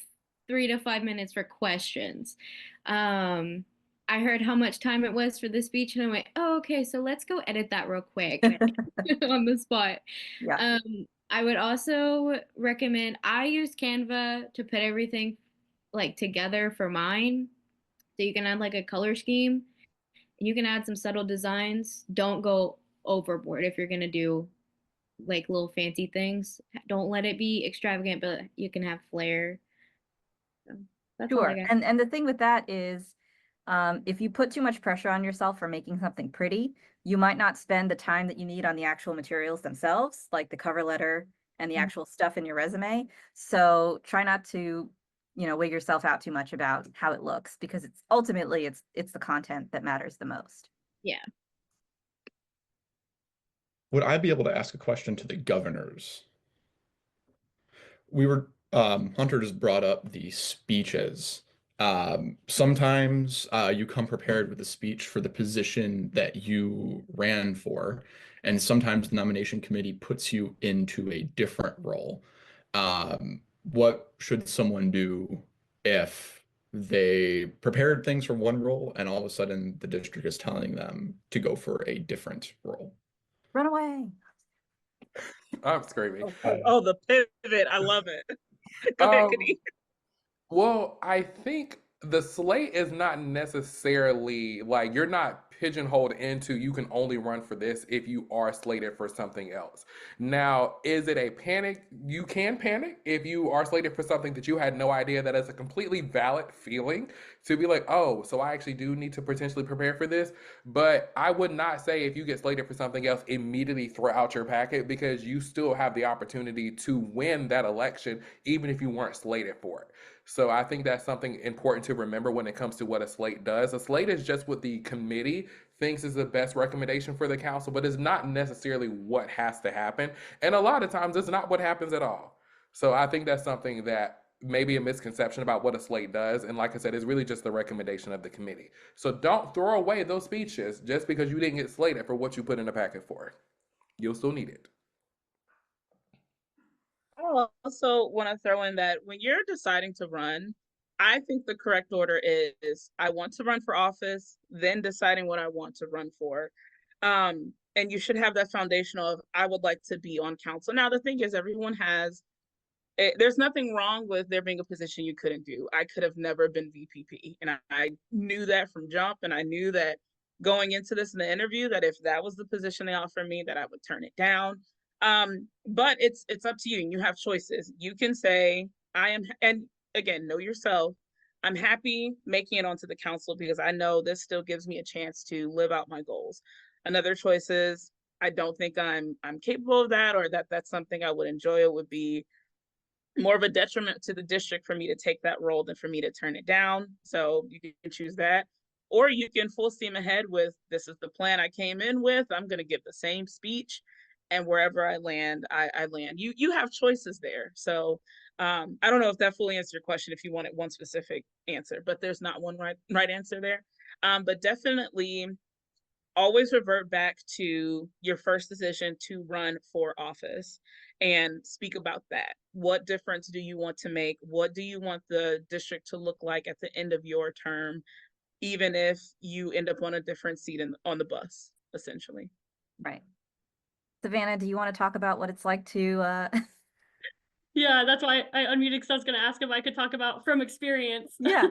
3 to 5 minutes for questions. Um, I heard how much time it was for the speech, and I went, "Oh, okay, so let's go edit that real quick on the spot." Yeah. I would also recommend I use Canva to put everything like together for mine. So you can add like a color scheme. You can add some subtle designs. Don't go overboard if you're gonna do like little fancy things. Don't let it be extravagant, but you can have flair. So that's all I Sure. got. And the thing with that is, if you put too much pressure on yourself for making something pretty, you might not spend the time that you need on the actual materials themselves, like the cover letter and the actual stuff in your resume. So try not to, weigh yourself out too much about how it looks because it's ultimately it's the content that matters the most. Yeah. Would I be able to ask a question to the governors? Hunter just brought up the speeches. Sometimes you come prepared with a speech for the position that you ran for, and sometimes the nomination committee puts you into a different role. What should someone do if they prepared things for one role and all of a sudden the district is telling them to go for a different role? Run away. I'm screaming. Oh, the pivot. I love it. Go ahead, Kadeem. Well, I think the slate is not necessarily like you're not pigeonholed into you can only run for this if you are slated for something else. Now, is it a panic? You can panic if you are slated for something that you had no idea. That is a completely valid feeling to be like, oh, so I actually do need to potentially prepare for this. But I would not say if you get slated for something else, immediately throw out your packet because you still have the opportunity to win that election, even if you weren't slated for it. So I think that's something important to remember when it comes to what a slate does. A slate is just what the committee thinks is the best recommendation for the council, but it's not necessarily what has to happen. And a lot of times it's not what happens at all. So I think that's something that maybe a misconception about what a slate does. And like I said, it's really just the recommendation of the committee. So don't throw away those speeches just because you didn't get slated for what you put in the packet for. You'll still need it. I also want to throw in that when you're deciding to run, I think the correct order is I want to run for office, then deciding what I want to run for. And you should have that foundation of I would like to be on council. Now, the thing is, there's nothing wrong with there being a position you couldn't do. I could have never been VPP. And I knew that from jump. And I knew that going into this in the interview, that if that was the position they offered me, that I would turn it down. But it's up to you. You have choices. You can say, and again, know yourself. I'm happy making it onto the council because I know this still gives me a chance to live out my goals. Another choice is I don't think I'm capable of that, or that's something I would enjoy. It would be more of a detriment to the district for me to take that role than for me to turn it down. So you can choose that. Or you can full steam ahead with, this is the plan I came in with. I'm going to give the same speech, and wherever I land, I land. You have choices there. So I don't know if that fully answered your question, if you wanted one specific answer, but there's not one right answer there. But definitely always revert back to your first decision to run for office and speak about that. What difference do you want to make? What do you want the district to look like at the end of your term, even if you end up on a different seat on the bus, essentially? Right. Savanna, do you want to talk about what it's like to Yeah, that's why I unmuted, because I was going to ask if I could talk about from experience. Yeah.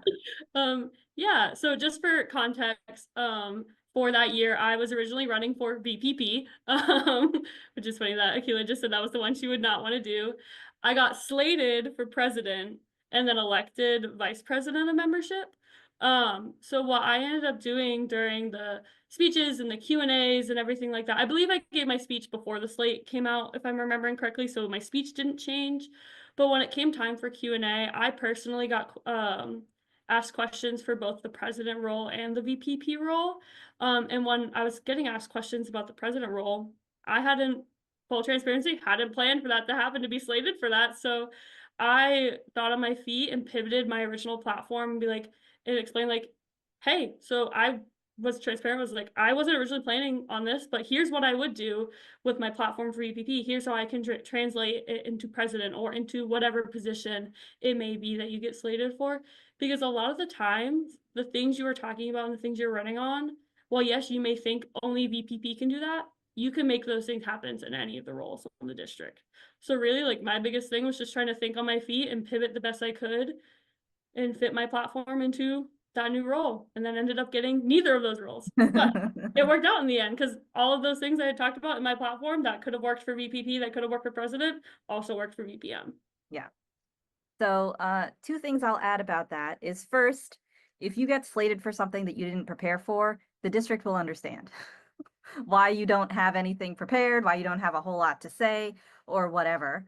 Yeah, so just for context, for that year, I was originally running for VPP, which is funny that Akilah just said that was the one she would not want to do. I got slated for president and then elected vice president of membership. So what I ended up doing during the speeches and the Q&As and everything like that, I believe I gave my speech before the slate came out, if I'm remembering correctly, so my speech didn't change. But when it came time for Q&A, I personally got asked questions for both the president role and the VPP role. And when I was getting asked questions about the president role, I hadn't, full transparency, hadn't planned for that to happen, to be slated for that. So I thought on my feet and pivoted my original platform and be like, and explain like, hey, so I was transparent, was like, I wasn't originally planning on this, but here's what I would do with my platform for EPP. Here's how I can translate it into president or into whatever position it may be that you get slated for. Because a lot of the times, the things you were talking about and the things you're running on, well, yes, you may think only VPP can do that. You can make those things happen in any of the roles in the district. So really, like, my biggest thing was just trying to think on my feet and pivot the best I could and fit my platform into that new role, and then ended up getting neither of those roles. But it worked out in the end, because all of those things I had talked about in my platform that could have worked for VPP, that could have worked for president, also worked for VPM. Yeah. So two things I'll add about that is, first, if you get slated for something that you didn't prepare for, the district will understand why you don't have anything prepared, why you don't have a whole lot to say, or whatever.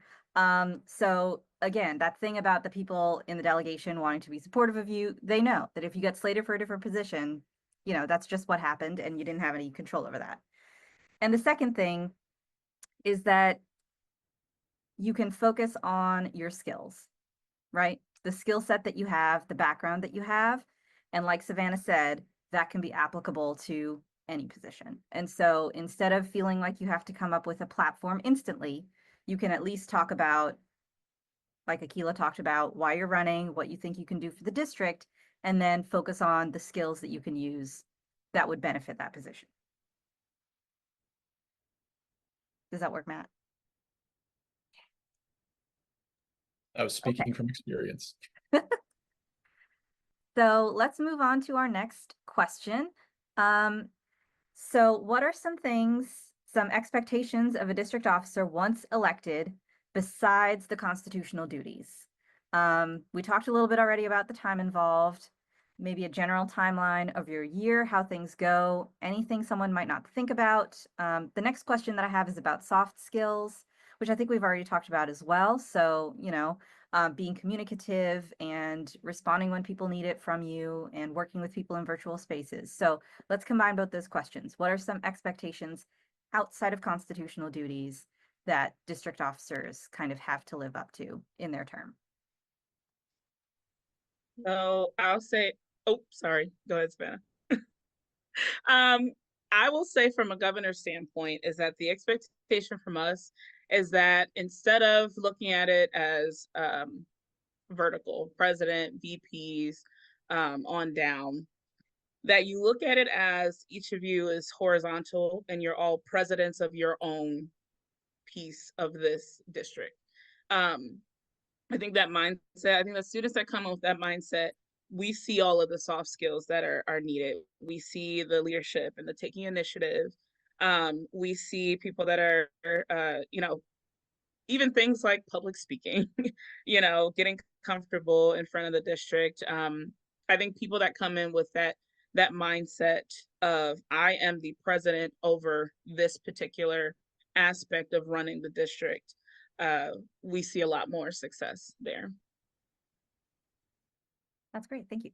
So again, that thing about the people in the delegation wanting to be supportive of you, they know that if you get slated for a different position, you know, that's just what happened and you didn't have any control over that. And the second thing is that you can focus on your skills, right? The skill set that you have, the background that you have. And like Savanna said, that can be applicable to any position. And so instead of feeling like you have to come up with a platform instantly, you can at least talk about, like Akilah talked about, why you're running, what you think you can do for the district, and then focus on the skills that you can use that would benefit that position. Does that work, Matt? I was speaking from experience. So let's move on to our next question. So what are some things, some expectations of a district officer once elected besides the constitutional duties? We talked a little bit already about the time involved, maybe a general timeline of your year, how things go, anything someone might not think about. The next question that I have is about soft skills, which I think we've already talked about as well. So, you know, being communicative and responding when people need it from you and working with people in virtual spaces. So let's combine both those questions. What are some expectations outside of constitutional duties that district officers kind of have to live up to in their term? So I'll say, oh, sorry, go ahead, Savannah. I will say from a governor's standpoint is that the expectation from us is that instead of looking at it as vertical, president, VPs, on down, that you look at it as each of you is horizontal and you're all presidents of your own piece of this district. I think that mindset, I think the students that come with that mindset, we see all of the soft skills that are needed. We see the leadership and the taking initiative. We see people that are, you know, even things like public speaking, getting comfortable in front of the district. I think people that come in with that mindset of I am the president over this particular aspect of running the district, we see a lot more success there. That's great. Thank you.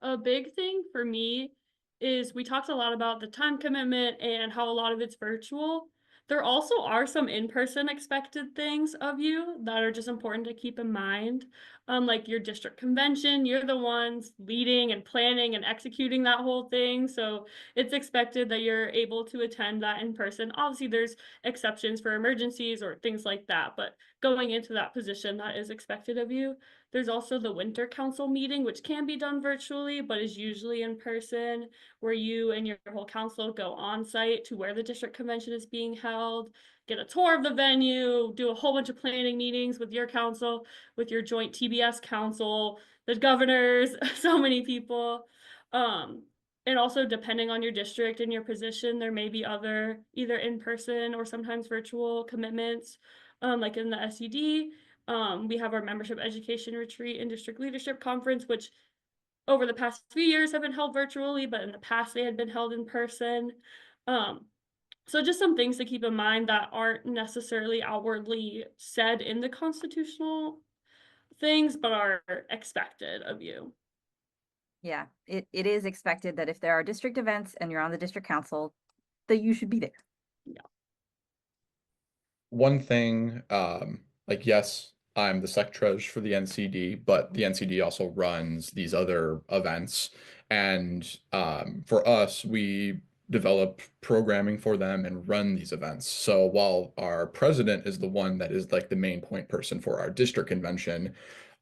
A big thing for me is we talked a lot about the time commitment and how a lot of it's virtual. There also are some in-person expected things of you that are just important to keep in mind. Like your district convention, you're the ones leading and planning and executing that whole thing. So it's expected that you're able to attend that in person. Obviously, there's exceptions for emergencies or things like that, but going into that position, that is expected of you. There's also the winter council meeting, which can be done virtually, but is usually in person, where you and your whole council go on site to where the district convention is being held, get a tour of the venue, do a whole bunch of planning meetings with your council, with your joint TBS council, the governors, so many people. And also depending on your district and your position, there may be other either in-person or sometimes virtual commitments, like in the SED. We have our membership education retreat and district leadership conference, which over the past few years have been held virtually, but in the past they had been held in person. So just some things to keep in mind that aren't necessarily outwardly said in the constitutional things, but are expected of you. Yeah, it is expected that if there are district events and you're on the district council, that you should be there. Yeah. One thing, like, yes, I'm the sec treasurer for the NCD, but the NCD also runs these other events. And for us, we develop programming for them and run these events. So while our president is the one that is like the main point person for our district convention,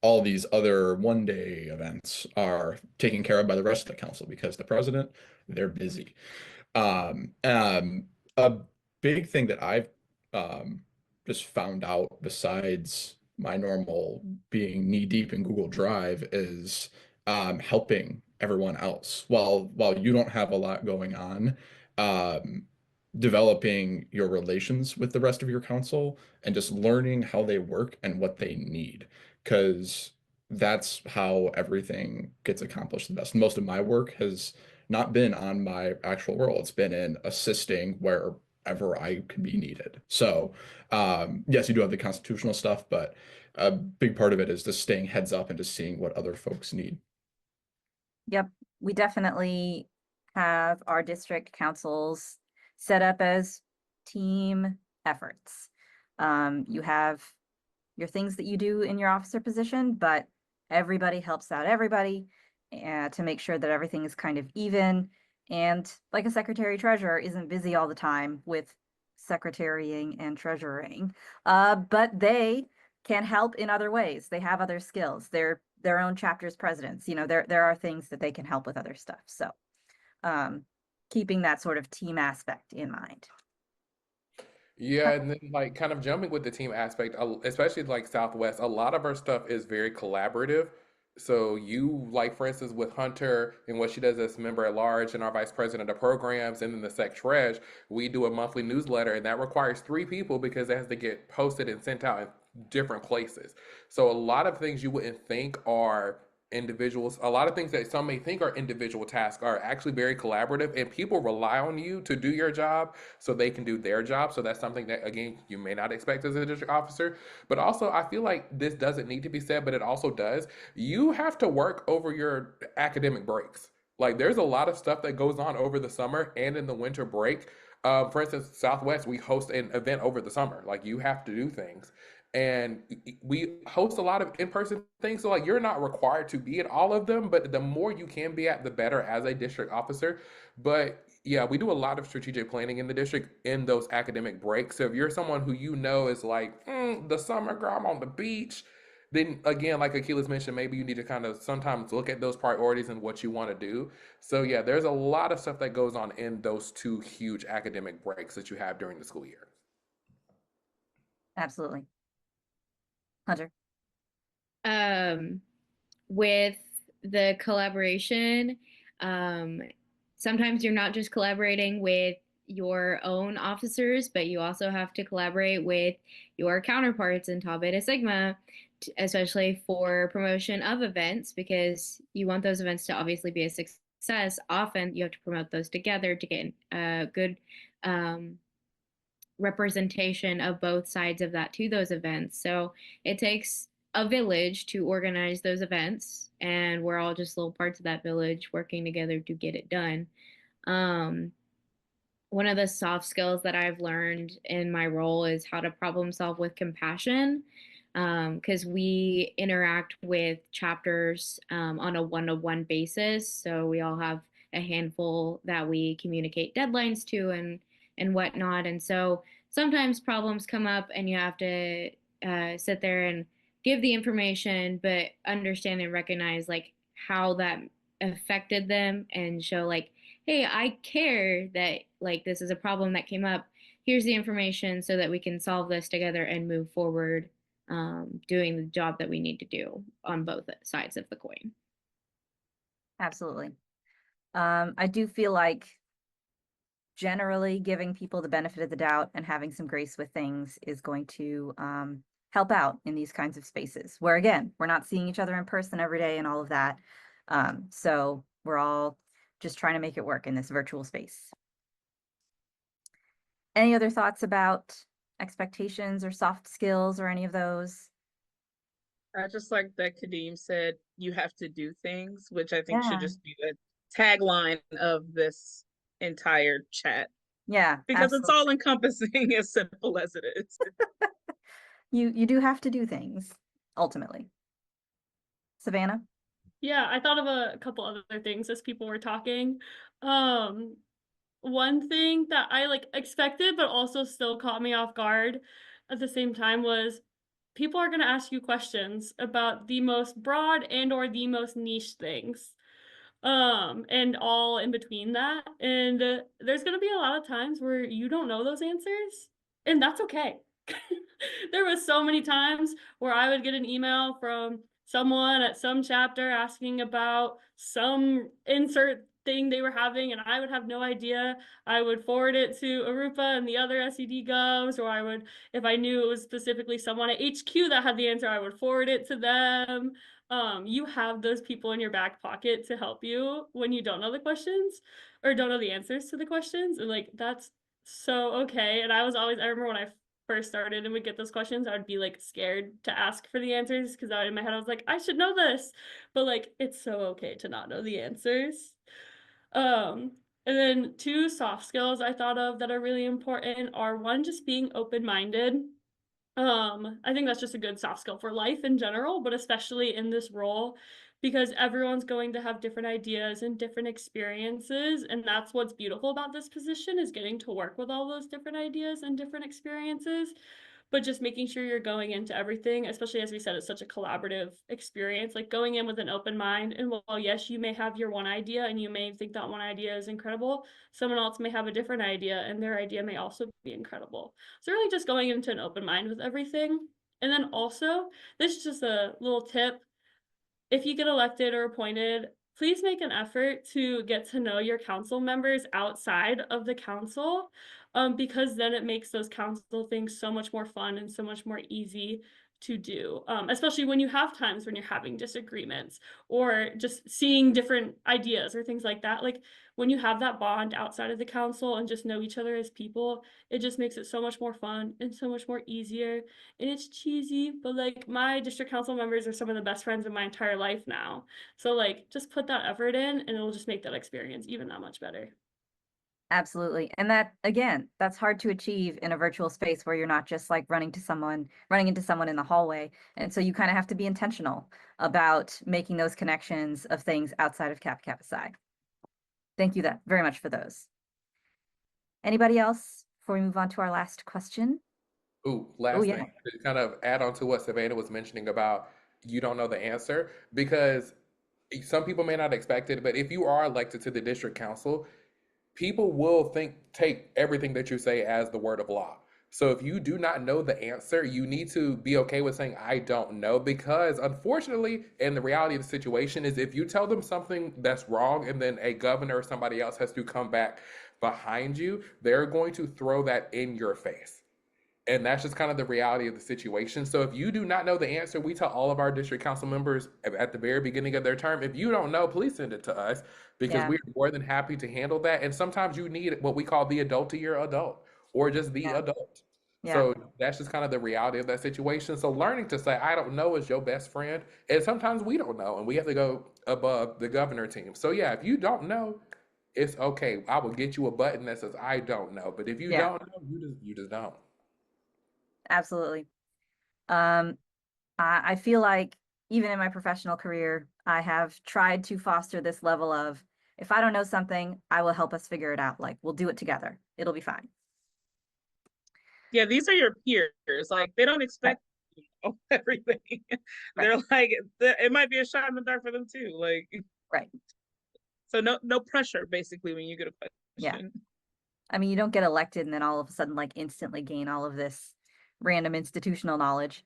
all these other one-day events are taken care of by the rest of the council because the president, they're busy. A big thing that I've just found out besides my normal being knee deep in Google Drive is helping everyone else. While you don't have a lot going on, um, developing your relations with the rest of your council and just learning how they work and what they need, because that's how everything gets accomplished the best. Most of my work has not been on my actual role. It's been in assisting wherever I could be needed. So, yes, you do have the constitutional stuff, but a big part of it is just staying heads up and just seeing what other folks need. Yep, we definitely have our district councils set up as team efforts. You have your things that you do in your officer position, but everybody helps out everybody to make sure that everything is kind of even. And like a secretary treasurer isn't busy all the time with secretarying and treasuring, but they can help in other ways. They have other skills. They're their own chapter's presidents. There are things that they can help with other stuff. So keeping that sort of team aspect in mind. Yeah, and then like kind of jumping with the team aspect, especially like Southwest, a lot of our stuff is very collaborative. So you like, for instance, with Hunter and what she does as member at large and our vice president of programs, and then the sec treasurer, we do a monthly newsletter, and that requires 3 people because it has to get posted and sent out in different places. So a lot of things you wouldn't think are individuals, a lot of things that some may think are individual tasks are actually very collaborative, and people rely on you to do your job so they can do their job. So that's something that, again, you may not expect as a district officer. But also, I feel like this doesn't need to be said, but it also does. You have to work over your academic breaks. Like, there's a lot of stuff that goes on over the summer and in the winter break. For instance, Southwest, we host an event over the summer. Like, you have to do things. And we host a lot of in-person things. So, like, you're not required to be at all of them, but the more you can be at, the better as a district officer. But yeah, we do a lot of strategic planning in the district in those academic breaks. So if you're someone who you know is like, the summer girl, I'm on the beach, then again, like Akilah's mentioned, maybe you need to kind of sometimes look at those priorities and what you want to do. So yeah, there's a lot of stuff that goes on in those 2 huge academic breaks that you have during the school year. Absolutely. Hunter. With the collaboration, sometimes you're not just collaborating with your own officers, but you also have to collaborate with your counterparts in Tau Beta Sigma, especially for promotion of events, because you want those events to obviously be a success. Often you have to promote those together to get a good representation of both sides of that to those events. So it takes a village to organize those events, and we're all just little parts of that village working together to get it done. One of the soft skills that I've learned in my role is how to problem solve with compassion, because we interact with chapters on a one-to-one basis. So we all have a handful that we communicate deadlines to and whatnot. And so sometimes problems come up and you have to sit there and give the information, but understand and recognize like how that affected them and show like, hey, I care that like this is a problem that came up. Here's the information so that we can solve this together and move forward, doing the job that we need to do on both sides of the coin. Absolutely. I do feel like generally giving people the benefit of the doubt and having some grace with things is going to help out in these kinds of spaces where, again, we're not seeing each other in person every day and all of that. So we're all just trying to make it work in this virtual space. Any other thoughts about expectations or soft skills or any of those? I just like that Kadeem said, you have to do things, which I think Yeah. should just be the tagline of this entire chat. Yeah, Because absolutely. it's all encompassing, as simple as it is. Mm-hmm. You do have to do things, ultimately. Savanna? Yeah, I thought of a couple other things as people were talking. One thing that I like expected but also still caught me off guard at the same time was people are going to ask you questions about the most broad and or the most niche things. And all in between that. And there's going to be a lot of times where you don't know those answers, and that's okay. There was so many times where I would get an email from someone at some chapter asking about some insert thing they were having, and I would have no idea. I would forward it to Arupa and the other SED govs, or I would, if I knew it was specifically someone at HQ that had the answer, I would forward it to them. You have those people in your back pocket to help you when you don't know the questions or don't know the answers to the questions. And like, that's so okay. And I remember when I first started and would get those questions, I would be like scared to ask for the answers because in my head I was like, I should know this, but like it's so okay to not know the answers. And then two soft skills I thought of that are really important are one, just being open-minded. I think that's just a good soft skill for life in general, but especially in this role, because everyone's going to have different ideas and different experiences. And that's what's beautiful about this position, is getting to work with all those different ideas and different experiences, but just making sure you're going into everything, especially as we said, it's such a collaborative experience, like going in with an open mind. And while yes, you may have your one idea and you may think that one idea is incredible, someone else may have a different idea and their idea may also be incredible. So really just going into an open mind with everything. And then also, this is just a little tip. If you get elected or appointed, please make an effort to get to know your council members outside of the council, because then it makes those council things so much more fun and so much more easy to do, especially when you have times when you're having disagreements or just seeing different ideas or things like that. Like when you have that bond outside of the council and just know each other as people, it just makes it so much more fun and so much more easier. And it's cheesy, but like my district council members are some of the best friends in my entire life now. So like just put that effort in and it'll just make that experience even that much better. Absolutely. And that, again, that's hard to achieve in a virtual space where you're not just like running into someone in the hallway. And so you kind of have to be intentional about making those connections of things outside of Kappa Kappa Psi. Thank you that very much for those. Anybody else before we move on to our last question? Ooh, last yeah. thing, to kind of add on to what Savannah was mentioning about you don't know the answer, because some people may not expect it, but if you are elected to the district council, people will take everything that you say as the word of law. So if you do not know the answer, you need to be okay with saying, I don't know, because unfortunately, and the reality of the situation is if you tell them something that's wrong and then a governor or somebody else has to come back behind you, they're going to throw that in your face. And that's just kind of the reality of the situation. So if you do not know the answer, we tell all of our district council members at the very beginning of their term, if you don't know, please send it to us because Yeah. we're more than happy to handle that. And sometimes you need what we call the adult-to-year adult or just the Yeah. adult. Yeah. So that's just kind of the reality of that situation. So learning to say, I don't know is your best friend. And sometimes we don't know and we have to go above the governor team. So yeah, if you don't know, it's okay. I will get you a button that says, I don't know. But if you Yeah. don't know, you just don't. Absolutely. I feel like even in my professional career, I have tried to foster this level of, if I don't know something, I will help us figure it out. Like, we'll do it together. It'll be fine. Yeah, these are your peers. Like, they don't Right. expect you to know everything. Right. They're like, it might be a shot in the dark for them too. Like, Right. so no pressure basically when you get a Yeah. question. I mean, you don't get elected and then all of a sudden, like, instantly gain all of this random institutional knowledge.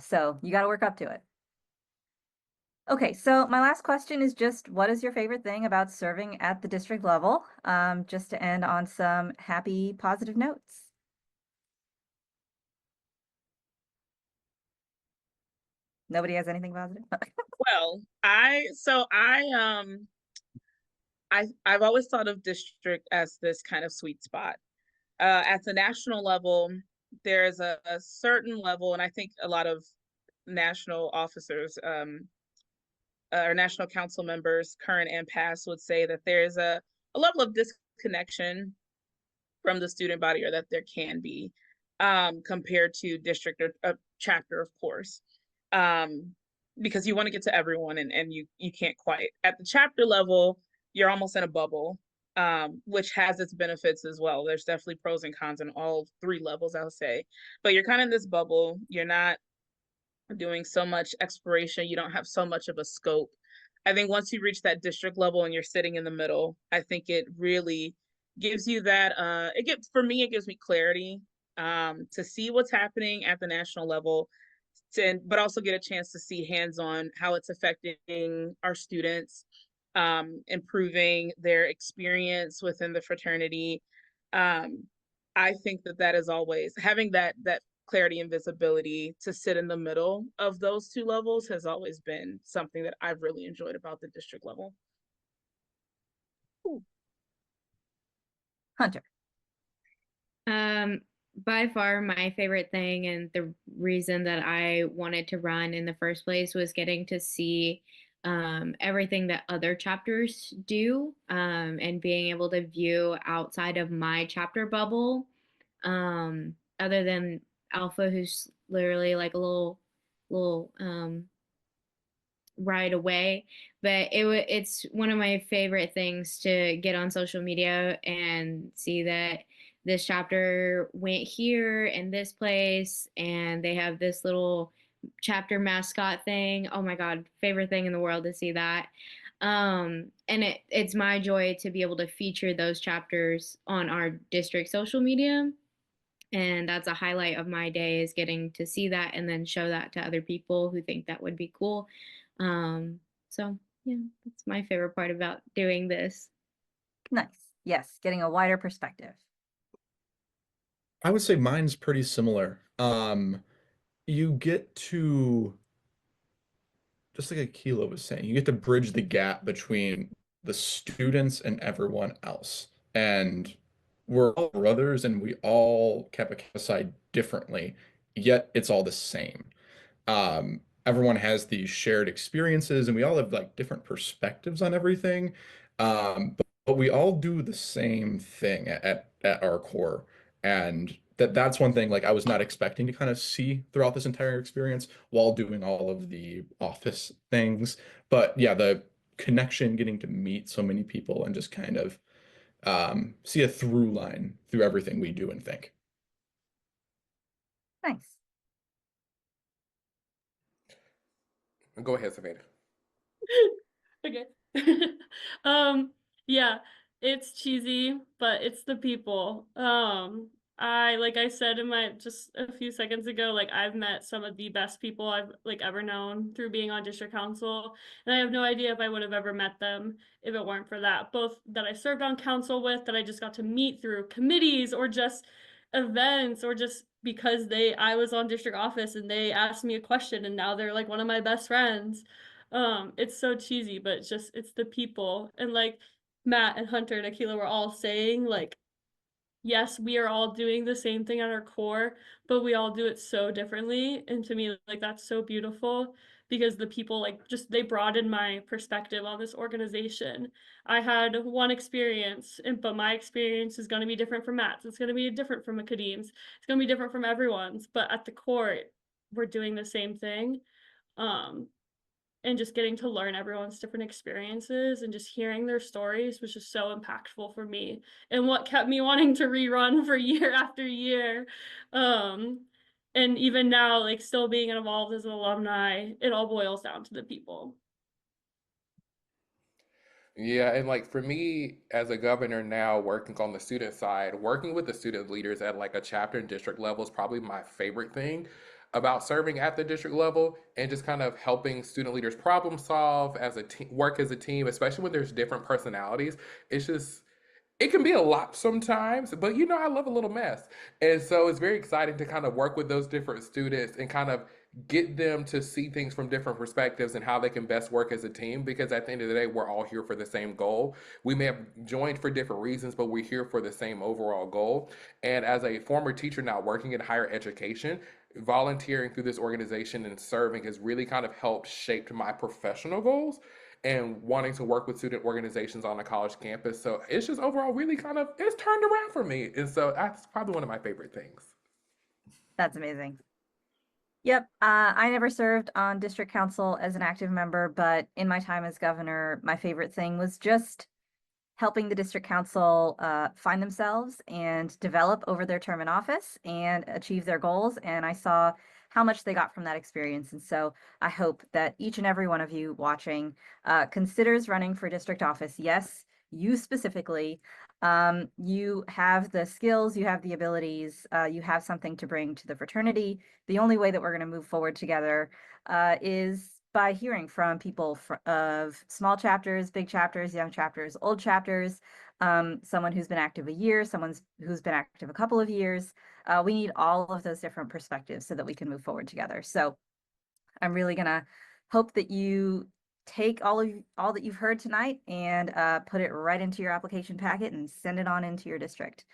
So you got to work up to it. Okay, so my last question is just, what is your favorite thing about serving at the district level? Just to end on some happy, positive notes. Nobody has anything positive? Well, I've always thought of district as this kind of sweet spot. At the national level, there's a certain level, and I think a lot of national officers or national council members, current and past, would say that there's a level of disconnection from the student body, or that there can be, compared to district or chapter, of course. Because you want to get to everyone and you can't quite. At the chapter level, you're almost in a bubble, which has its benefits as well. There's definitely pros and cons on all three levels, I'll say. But you're kind of in this bubble. You're not doing so much exploration. You don't have so much of a scope. I think once you reach that district level and you're sitting in the middle, I think it really gives you that, for me, it gives me clarity, to see what's happening at the national level, but also get a chance to see hands-on how it's affecting our students, improving their experience within the fraternity. I think that is always having that clarity and visibility to sit in the middle of those two levels has always been something that I've really enjoyed about the district level. Hunter. By far my favorite thing and the reason that I wanted to run in the first place was getting to see everything that other chapters do, and being able to view outside of my chapter bubble, other than Alpha, who's literally like a little right away. But it's one of my favorite things to get on social media and see that this chapter went here and this place, and they have this little chapter mascot thing. Oh my God, favorite thing in the world to see that. And it's my joy to be able to feature those chapters on our district social media. And that's a highlight of my day, is getting to see that and then show that to other people who think that would be cool. So yeah, that's my favorite part about doing this. Nice. Yes, getting a wider perspective. I would say mine's pretty similar. You get to, just like Akilah was saying, you get to bridge the gap between the students and everyone else. And we're all brothers and we all Kappa Kappa differently, yet it's all the same. Everyone has these shared experiences and we all have like different perspectives on everything. But we all do the same thing at our core. And that's one thing like I was not expecting to kind of see throughout this entire experience while doing all of the office things. But yeah, the connection, getting to meet so many people and just kind of see a through line through everything we do and think. Nice. Go ahead, Savanna. Okay. Yeah, it's cheesy, but it's the people. like I said in my just a few seconds ago, like I've met some of the best people I've like ever known through being on district council, and I have no idea if I would have ever met them if it weren't for that. Both that I served on council with, that I just got to meet through committees or just events, or just because I was on district office and they asked me a question and now they're like one of my best friends. It's so cheesy, but it's the people. And like Matt and Hunter and Akilah were all saying, like, yes, we are all doing the same thing at our core, but we all do it so differently. And to me, like, that's so beautiful because the people, like, just they broaden my perspective on this organization. I had one experience, but my experience is going to be different from Matt's. It's going to be different from Kadeem's. It's going to be different from everyone's. But at the core, we're doing the same thing. Um, and just getting to learn everyone's different experiences and just hearing their stories was just so impactful for me, and what kept me wanting to rerun for year after year. And even now, like still being involved as an alumni, it all boils down to the people. Yeah, and like for me as a governor now working on the student side, working with the student leaders at like a chapter and district level is probably my favorite thing about serving at the district level, and just kind of helping student leaders problem solve as a team, work as a team, especially when there's different personalities. It's just it can be a lot sometimes, but you know, I love a little mess. And so it's very exciting to kind of work with those different students and kind of get them to see things from different perspectives and how they can best work as a team. Because at the end of the day, we're all here for the same goal. We may have joined for different reasons, but we're here for the same overall goal. And as a former teacher now working in higher education, volunteering through this organization and serving has really kind of helped shape my professional goals and wanting to work with student organizations on a college campus. So it's just overall really kind of it's turned around for me. And so that's probably one of my favorite things. That's amazing. Yep, I never served on district council as an active member, but in my time as governor, my favorite thing was just helping the district council find themselves and develop over their term in office and achieve their goals. And I saw how much they got from that experience. And so I hope that each and every one of you watching considers running for district office. Yes, you specifically. You have the skills, you have the abilities, you have something to bring to the fraternity. The only way that we're going to move forward together is by hearing from people of small chapters, big chapters, young chapters, old chapters, someone who's been active a year, someone who's been active a couple of years. We need all of those different perspectives so that we can move forward together. So I'm really gonna hope that you take all that you've heard tonight and put it right into your application packet and send it on into your district.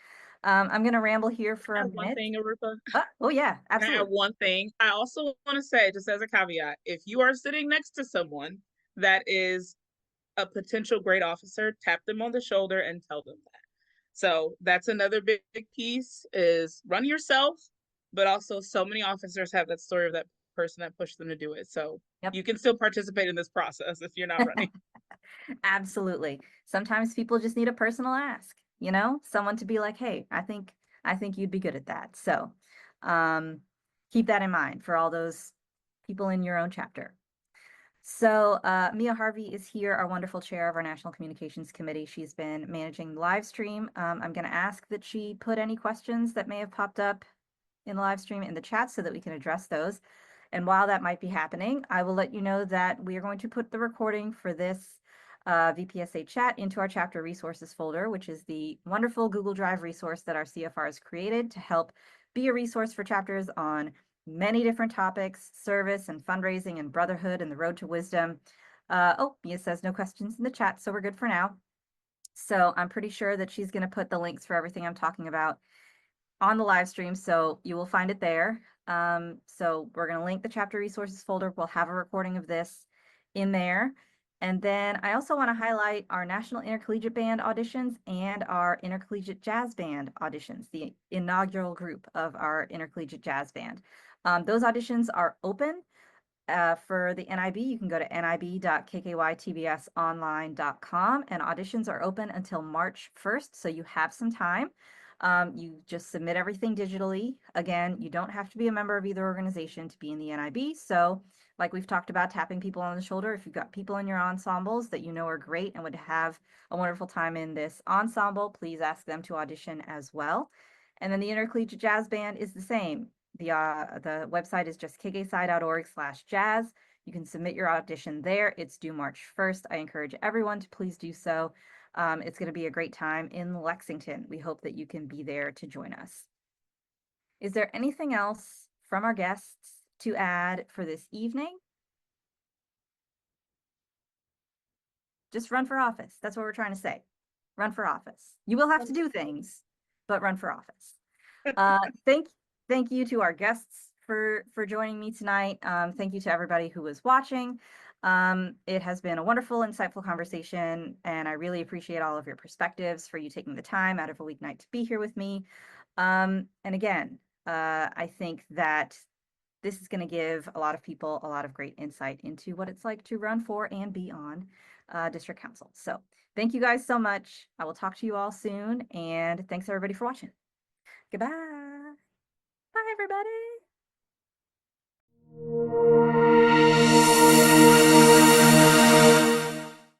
I'm gonna ramble here for a One minute. thing, Arupa. Oh yeah, Can I add absolutely. one thing? I also want to say, just as a caveat, if you are sitting next to someone that is a potential great officer, tap them on the shoulder and tell them that. So that's another big piece is run yourself, but also so many officers have that story of that person that pushed them to do it. So Yep. you can still participate in this process if you're not running. Absolutely. Sometimes people just need a personal ask, someone to be like, hey, I think you'd be good at that. So um, keep that in mind for all those people in your own chapter. So Mia Harvey is here, our wonderful chair of our National Communications Committee. She's been managing the live stream. I'm going to ask that she put any questions that may have popped up in the live stream in the chat so that we can address those. And while that might be happening, I will let you know that we are going to put the recording for this VPSA chat into our chapter resources folder, which is the wonderful Google Drive resource that our CFR has created to help be a resource for chapters on many different topics, service and fundraising and brotherhood and the road to wisdom. Oh, Mia says no questions in the chat, so we're good for now. So I'm pretty sure that she's going to put the links for everything I'm talking about on the live stream, so you will find it there. So we're going to link the chapter resources folder. We'll have a recording of this in there. And then I also want to highlight our National Intercollegiate Band auditions and our Intercollegiate Jazz Band auditions, the inaugural group of our Intercollegiate Jazz Band. Those auditions are open for the NIB. You can go to nib.kkytbsonline.com, and auditions are open until March 1st, so you have some time. You just submit everything digitally. Again, you don't have to be a member of either organization to be in the NIB. So like we've talked about, tapping people on the shoulder, if you've got people in your ensembles that you know are great and would have a wonderful time in this ensemble, please ask them to audition as well. And then the Intercollegiate Jazz Band is the same. The website is just kkci.org/jazz. You can submit your audition there. It's due March 1st. I encourage everyone to please do so. It's going to be a great time in Lexington. We hope that you can be there to join us. Is there anything else from our guests to add for this evening? Just run for office. That's what we're trying to say. Run for office. You will have to do things, but run for office. Thank you to our guests for joining me tonight. Thank you to everybody who was watching. It has been a wonderful, insightful conversation, and I really appreciate all of your perspectives, for you taking the time out of a weeknight to be here with me. And again, I think that this is going to give a lot of people a lot of great insight into what it's like to run for and be on district council. So thank you guys so much. I will talk to you all soon, and thanks everybody for watching. Goodbye. Bye, everybody.